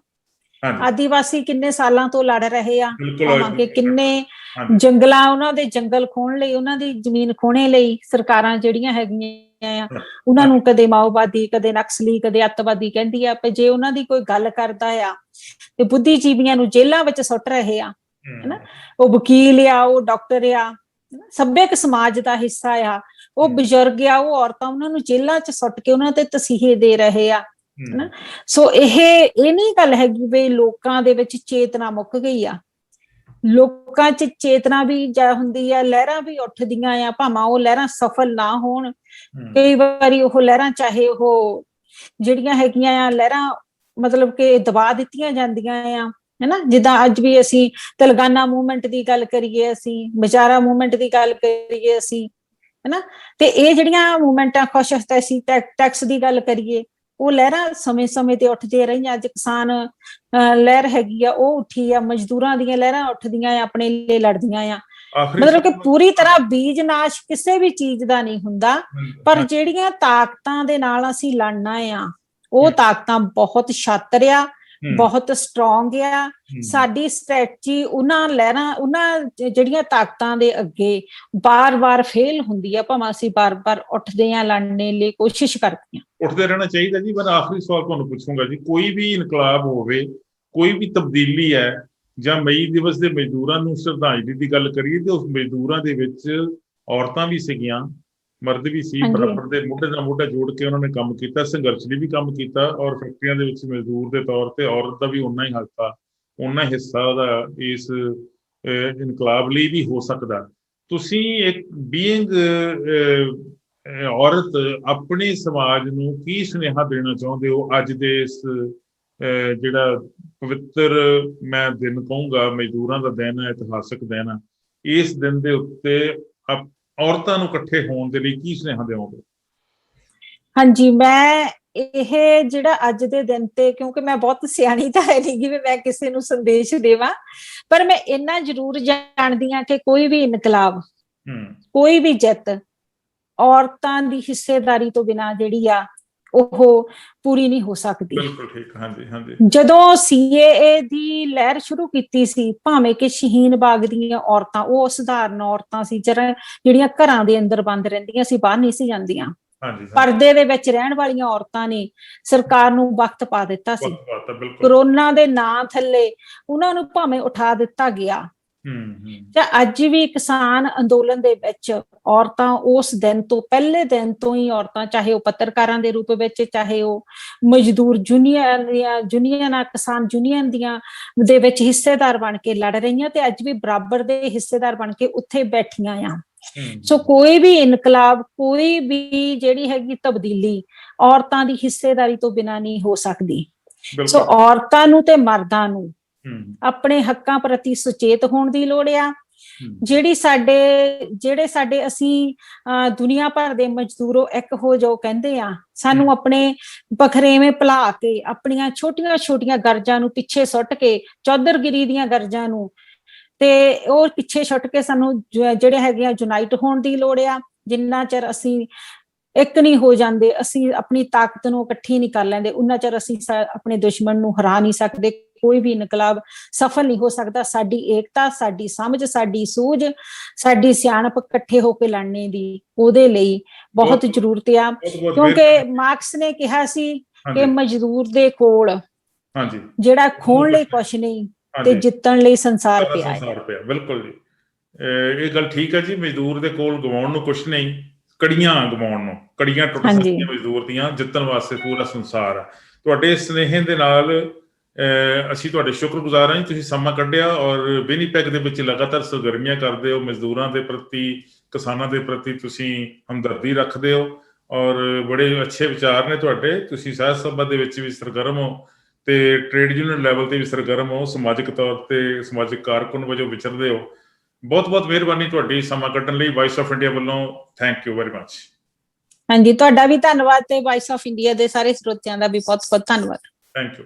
Speaker 2: ਆਦੀਵਾਸੀ ਕਿੰਨੇ ਸਾਲਾਂ ਤੋਂ ਲੜ ਰਹੇ ਆ, ਭਾਵੇਂ ਕਿੰਨੇ ਜੰਗਲਾਂ, ਉਹਨਾਂ ਦੇ ਜੰਗਲ ਖੋਹਣ ਲਈ, ਉਹਨਾਂ ਦੀ ਜ਼ਮੀਨ ਖੋਹਣੇ ਲਈ ਸਰਕਾਰਾਂ ਜਿਹੜੀਆਂ ਹੈਗੀਆਂ ਆ ਉਹਨਾਂ ਨੂੰ ਕਦੇ ਮਾਓਵਾਦੀ, ਕਦੇ ਨਕਸਲੀ, ਕਦੇ ਅੱਤਵਾਦੀ ਕਹਿੰਦੀ ਆ। ਪਰ ਜੇ ਉਹਨਾਂ ਦੀ ਕੋਈ ਗੱਲ ਕਰਦਾ ਆ ਤੇ ਬੁੱਧੀਜੀਵੀਆਂ ਨੂੰ ਜੇਲ੍ਹਾਂ ਵਿੱਚ ਸੁੱਟ ਰਹੇ ਆ, ਹਨਾ, ਉਹ ਵਕੀਲ ਆ, ਉਹ ਡਾਕਟਰ ਆ, ਸੱਭਿਅਕ ਸਮਾਜ ਦਾ ਹਿੱਸਾ ਆ, ਉਹ ਬਜ਼ੁਰਗ ਆ, ਉਹ ਔਰਤਾਂ, ਉਹਨਾਂ ਨੂੰ ਜੇਲ੍ਹਾਂ 'ਚ ਸੁੱਟ ਕੇ ਉਹਨਾਂ ਤੇ ਤਸੀਹੇ ਦੇ ਰਹੇ ਆ, ਹਨਾ। ਸੋ ਇਹ ਨਹੀਂ ਗੱਲ ਹੈਗੀ ਵੀ ਲੋਕਾਂ ਦੇ ਵਿੱਚ ਚੇਤਨਾ ਮੁੱਕ ਗਈ ਆ। ਲੋਕਾਂ 'ਚ ਚੇਤਨਾ ਵੀ ਜਾ ਹੁੰਦੀ ਆ, ਲਹਿਰਾਂ ਵੀ ਉੱਠਦੀਆਂ ਆ, ਭਾਵੇਂ ਉਹ ਲਹਿਰਾਂ ਸਫਲ ਨਾ ਹੋਣ। ਕਈ ਵਾਰੀ ਉਹ ਲਹਿਰਾਂ, ਚਾਹੇ ਉਹ ਜਿਹੜੀਆਂ ਹੈਗੀਆਂ ਆ ਲਹਿਰਾਂ, ਮਤਲਬ ਕਿ ਦਬਾ ਦਿੱਤੀਆਂ ਜਾਂਦੀਆਂ ਆ, ਹਨਾ। ਜਿੱਦਾਂ ਅੱਜ ਵੀ ਅਸੀਂ ਤੇਲੰਗਾਨਾ ਮੂਵਮੈਂਟ ਦੀ ਗੱਲ ਕਰੀਏ, ਅਸੀਂ ਮਜ਼ਾਰਾ ਮੂਵਮੈਂਟ ਦੀ ਗੱਲ ਕਰੀਏ ਅਸੀਂ, ਹਨਾ, ਤੇ ਇਹ ਜਿਹੜੀਆਂ ਮੂਵਮੈਂਟਾਂ, ਖੁਸ਼ਹਤੈਸ਼ੀ ਟੈਕਸ ਦੀ ਗੱਲ ਕਰੀਏ, ਉਹ ਲਹਿਰਾਂ ਸਮੇਂ-ਸਮੇਂ ਤੇ ਉੱਠਦੀਆਂ ਰਹੀਆਂ। ਅੱਜ ਕਿਸਾਨ ਲਹਿਰ ਹੈਗੀ ਆ, ਉਹ ਉੱਠੀ ਆ, ਮਜ਼ਦੂਰਾਂ ਦੀਆਂ ਲਹਿਰਾਂ ਉੱਠਦੀਆਂ ਆ, ਆਪਣੇ ਲਈ ਲੜਦੀਆਂ ਆ। ਮਤਲਬ ਕਿ ਪੂਰੀ ਤਰ੍ਹਾਂ ਬੀਜ ਨਾਸ਼ ਕਿਸੇ ਵੀ ਚੀਜ਼ ਦਾ ਨਹੀਂ ਹੁੰਦਾ, ਪਰ ਜਿਹੜੀਆਂ ਤਾਕਤਾਂ ਦੇ ਨਾਲ ਅਸੀਂ ਲੜਨਾ ਆ, ਉਹ ਤਾਕਤਾਂ ਬਹੁਤ ਸ਼ਾਤਰ ਆ, ਬਹੁਤ ਸਟਰੋਂਗ ਆ। ਸਾਡੀ ਸਟ੍ਰੈਟਜੀ ਉਹਨਾਂ ਲਹਿਰਾਂ, ਉਹਨਾਂ ਜਿਹੜੀਆਂ ਤਾਕਤਾਂ ਦੇ ਅੱਗੇ ਬਾਰ-ਬਾਰ ਫੇਲ ਹੁੰਦੀ ਆ, ਭਾਵੇਂ ਅਸੀਂ ਬਾਰ-ਬਾਰ ਉੱਠਦੇ ਆ, ਲੜਨ ਲਈ ਕੋਸ਼ਿਸ਼ ਕਰਦੇ ਆ।
Speaker 1: ਉੱਠਦੇ ਰਹਿਣਾ ਚਾਹੀਦਾ ਜੀ। ਮੈਂ ਆਖਰੀ ਸਵਾਲ ਤੁਹਾਨੂੰ ਪੁੱਛੂੰਗਾ ਜੀ, ਕੋਈ ਵੀ ਇਨਕਲਾਬ ਹੋਵੇ, ਕੋਈ ਵੀ ਤਬਦੀਲੀ ਹੈ, ਜਾਂ ਮਈ ਦਿਵਸ ਦੇ ਮਜ਼ਦੂਰਾਂ ਨੂੰ ਸ਼ਰਧਾਂਜਲੀ ਦੀ ਗੱਲ ਕਰੀਏ ਤੇ ਉਸ ਮਜ਼ਦੂਰਾਂ ਦੇ ਵਿੱਚ ਔਰਤਾਂ ਵੀ ਸੀਗੀਆਂ, ਮਰਦ ਵੀ ਸੀ, ਬਰਾਬਰ ਦੇ ਮੋਢੇ ਨਾਲ ਮੋਢਾ ਜੋੜ ਕੇ ਉਹਨਾਂ ਨੇ ਕੰਮ ਕੀਤਾ, ਸੰਘਰਸ਼ ਲਈ ਵੀ ਕੰਮ ਕੀਤਾ, ਔਰ ਫੈਕਟਰੀਆਂ ਦੇ ਵਿੱਚ ਮਜ਼ਦੂਰ ਦੇ ਤੌਰ ਤੇ ਔਰਤ ਦਾ ਵੀ ਓਨਾ ਹੀ ਹੱਕ, ਓਨਾ ਹਿੱਸਾ ਉਹਦਾ ਇਸ ਇਨਕਲਾਬ ਲਈ ਵੀ ਹੋ ਸਕਦਾ। ਤੁਸੀਂ ਇੱਕ ਬੀਇੰਗ ਔਰਤ ਆਪਣੇ ਸਮਾਜ ਨੂੰ ਕੀ ਸੁਨੇਹਾ ਦੇਣਾ ਚਾਹੁੰਦੇ ਹੋ ਅੱਜ ਦੇ ਇਸ ਜਿਹੜਾ ਪਵਿੱਤਰ ਮੈਂ ਦਿਨ ਕਹੂੰਗਾ, ਮਜ਼ਦੂਰਾਂ ਦਾ ਦਿਨ ਹੈ, ਇਤਿਹਾਸਕ ਦਿਨ ਹੈ, ਇਸ ਦਿਨ ਦੇ ਉੱਤੇ ਔਰਤਾਂ ਨੂੰ ਇਕੱਠੇ ਹੋਣ ਦੇ ਲਈ ਕੀ ਸੁਨੇਹਾ ਦੇਵੋਗੇ?
Speaker 2: ਹਾਂਜੀ, ਮੈਂ ਇਹ ਜਿਹੜਾ ਅੱਜ ਦੇ ਦਿਨ ਤੇ, ਕਿਉਂਕਿ ਮੈਂ ਬਹੁਤ ਸਿਆਣੀ ਤਾਂ ਹੈ ਨਹੀਂ ਕਿ ਮੈਂ ਕਿਸੇ ਨੂੰ ਸੰਦੇਸ਼ ਦੇਵਾਂ, ਪਰ ਮੈਂ ਇੰਨਾ ਜ਼ਰੂਰ ਜਾਣਦੀ ਹਾਂ ਕਿ ਕੋਈ ਵੀ ਇਨਕਲਾਬ, ਕੋਈ ਵੀ ਜਿੱਤ ਔਰਤਾਂ ਦੀ ਹਿੱਸੇਦਾਰੀ ਤੋਂ ਬਿਨਾਂ ਜਿਹੜੀ ਆ ਉਹ ਪੂਰੀ ਨਹੀਂ ਹੋ ਸਕਦੀ।
Speaker 1: ਬਿਲਕੁਲ ਠੀਕ, ਹਾਂਜੀ ਹਾਂਜੀ।
Speaker 2: ਜਦੋਂ CAA ਦੀ ਲਹਿਰ ਸ਼ੁਰੂ ਕੀਤੀ ਸੀ, ਭਾਵੇਂ ਕਿ ਸ਼ਹੀਨ ਬਾਗ ਦੀਆਂ ਔਰਤਾਂ, ਉਹ ਸਧਾਰਨ ਔਰਤਾਂ ਸੀ ਜਿਹੜੀਆਂ ਘਰਾਂ ਦੇ ਅੰਦਰ ਬੰਦ ਰਹਿੰਦੀਆਂ ਸੀ, ਬਾਹਰ ਨਹੀਂ ਸੀ ਜਾਂਦੀਆਂ, ਪਰਦੇ ਦੇ ਵਿੱਚ ਰਹਿਣ ਵਾਲੀਆਂ ਔਰਤਾਂ ਨੇ ਸਰਕਾਰ ਨੂੰ ਵਕਤ ਪਾ ਦਿੱਤਾ ਸੀ। ਕਰੋਨਾ ਦੇ ਨਾਂ ਥੱਲੇ ਉਹਨਾਂ ਨੂੰ ਭਾਵੇਂ ਉਠਾ ਦਿੱਤਾ ਗਿਆ। ਤੇ ਅੱਜ ਵੀ ਕਿਸਾਨ ਅੰਦੋਲਨ ਦੇ ਵਿੱਚ ਔਰਤਾਂ ਉਸ ਦਿਨ ਤੋਂ, ਪਹਿਲੇ ਦਿਨ ਤੋਂ ਹੀ ਔਰਤਾਂ, ਚਾਹੇ ਉਹ ਪੱਤਰਕਾਰਾਂ ਦੇ ਰੂਪ ਵਿੱਚ, ਚਾਹੇ ਉਹ ਮਜ਼ਦੂਰ ਯੂਨੀਅਨਾਂ, ਕਿਸਾਨ ਯੂਨੀਅਨ ਦੀਆਂ ਦੇ ਵਿੱਚ ਹਿੱਸੇਦਾਰ ਬਣ ਕੇ ਲੜ ਰਹੀਆਂ, ਤੇ ਅੱਜ ਵੀ ਬਰਾਬਰ ਦੇ ਹਿੱਸੇਦਾਰ ਬਣ ਕੇ ਉੱਥੇ ਬੈਠੀਆਂ ਆ। ਸੋ ਕੋਈ ਵੀ ਇਨਕਲਾਬ, ਕੋਈ ਵੀ ਜਿਹੜੀ ਹੈਗੀ ਤਬਦੀਲੀ ਔਰਤਾਂ ਦੀ ਹਿੱਸੇਦਾਰੀ ਤੋਂ ਬਿਨਾਂ ਨਹੀਂ ਹੋ ਸਕਦੀ। ਸੋ ਔਰਤਾਂ ਨੂੰ ਤੇ ਮਰਦਾਂ ਨੂੰ ਆਪਣੇ ਹੱਕਾਂ ਪ੍ਰਤੀ ਸੁਚੇਤ ਹੋਣ ਦੀ ਲੋੜ ਆ। ਜਿਹੜੇ ਸਾਡੇ ਅਸੀਂ ਦੁਨੀਆ ਭਰ ਦੇ ਮਜ਼ਦੂਰੋ ਇੱਕ ਹੋ ਜਾਓ ਕਹਿੰਦੇ ਆ, ਸਾਨੂੰ ਆਪਣੇ ਬਖਰੇਵੇਂ ਭੁਲਾ ਕੇ, ਆਪਣੀਆਂ ਛੋਟੀਆਂ ਗਰਜਾਂ ਨੂੰ ਪਿੱਛੇ ਸੁੱਟ ਕੇ, ਚੌਧਰਗਿਰੀ ਦੀਆਂ ਗਰਜਾਂ ਨੂੰ ਤੇ ਉਹ ਪਿੱਛੇ ਛੁੱਟ ਕੇ ਸਾਨੂੰ ਜਿਹੜੇ ਹੈਗੇ ਆ ਯੂਨਾਈਟ ਹੋਣ ਦੀ ਲੋੜ ਆ। ਜਿੰਨਾ ਚਿਰ ਅਸੀਂ ਇੱਕ ਨਹੀਂ ਹੋ ਜਾਂਦੇ, ਅਸੀਂ ਆਪਣੀ ਤਾਕਤ ਨੂੰ ਇਕੱਠੀ ਨਹੀਂ ਕਰ ਲੈਂਦੇ, ਉਹਨਾਂ ਚਿਰ ਅਸੀਂ ਆਪਣੇ ਦੁਸ਼ਮਣ ਨੂੰ ਹਰਾ ਨਹੀਂ ਸਕਦੇ। ਕੋਈ ਵੀ ਇਨਕਲਾਬ ਸਫਲ ਨਹੀਂ ਹੋ ਸਕਦਾ। ਸਾਡੀ ਏਕਤਾ, ਸਾਡੀ ਸਮਝ, ਸਾਡੀ ਸੂਝ, ਸਾਡੀ ਸਿਆਣਪ ਇਕੱਠੇ ਹੋ ਕੇ ਲੜਨੇ ਦੀ ਉਹਦੇ ਲਈ ਬਹੁਤ ਜ਼ਰੂਰਤ ਆ। ਕਿਉਂਕਿ ਮਾਰਕਸ ਨੇ ਕਿਹਾ ਸੀ ਕਿ ਮਜ਼ਦੂਰ ਦੇ ਕੋਲ ਜਿਹੜਾ ਖੋਣ ਲਈ ਕੁਛ ਨਹੀਂ ਤੇ ਜਿੱਤਣ ਲਈ ਸੰਸਾਰ ਪਿਆ ਹੈ।
Speaker 1: ਬਿਲਕੁਲ ਜੀ, ਇਹ ਗੱਲ ਠੀਕ ਹੈ ਜੀ। ਮਜ਼ਦੂਰ ਦੇ ਕੋਲ ਗਵਾਉਣ ਨੂੰ ਕੁਛ ਨਹੀਂ, ਕੜੀਆਂ ਗਵਾਉਣ ਨੂੰ, ਕੜੀਆਂ ਟੁੱਟ ਸਕਦੀਆਂ ਮਜ਼ਦੂਰ ਦੀਆਂ, ਜਿੱਤਣ ਵਾਸਤੇ ਪੂਰਾ ਸੰਸਾਰ ਆ। ਤੁਹਾਡੇ ਸਨੇਹ ਦੇ ਨਾਲ ਅਸੀਂ ਤੁਹਾਡੇ ਸ਼ੁਕਰਗੁਜ਼ਾਰ ਹਾਂ ਜੀ, ਤੁਸੀਂ ਸਮਾਂ ਕੱਢਿਆ ਔਰ ਵਿਨੀਪੈਗ ਦੇ ਵਿੱਚ ਲਗਾਤਾਰ ਸਰਗਰਮੀਆਂ ਕਰਦੇ ਹੋ, ਮਜ਼ਦੂਰਾਂ ਦੇ ਪ੍ਰਤੀ, ਕਿਸਾਨਾਂ ਦੇ ਪ੍ਰਤੀ ਤੁਸੀਂ ਹਮਦਰਦੀ ਰੱਖਦੇ ਹੋ ਔਰ ਬੜੇ ਅੱਛੇ ਵਿਚਾਰ ਨੇ ਤੁਹਾਡੇ। ਤੁਸੀਂ ਸਾਹਿਤ ਸਭਾ ਦੇ ਵਿੱਚ ਵੀ ਸਰਗਰਮ ਹੋ ਤੇ ਟ੍ਰੇਡ ਯੂਨੀਅਨ ਲੈਵਲ ਤੇ ਵੀ ਸਰਗਰਮ ਹੋ, ਸਮਾਜਿਕ ਤੌਰ ਤੇ ਸਮਾਜਿਕ ਕਾਰਕੁਨ ਵਜੋਂ ਵਿਚਰਦੇ ਹੋ। ਬਹੁਤ ਬਹੁਤ ਮਿਹਰਬਾਨੀ ਤੁਹਾਡੀ ਸਮਾਂ ਕੱਢਣ ਲਈ। ਵਾਇਸ ਆਫ ਇੰਡੀਆ ਵੱਲੋਂ ਥੈਂਕ ਯੂ ਵੈਰੀ ਮਚ।
Speaker 2: ਹਾਂਜੀ, ਤੁਹਾਡਾ ਵੀ ਧੰਨਵਾਦ ਤੇ ਵਾਇਸ ਆਫ ਇੰਡੀਆ ਦੇ ਸਾਰੇ ਸਰੋਤਿਆਂ ਦਾ ਵੀ ਬਹੁਤ ਬਹੁਤ ਧੰਨਵਾਦ।
Speaker 1: Thank you.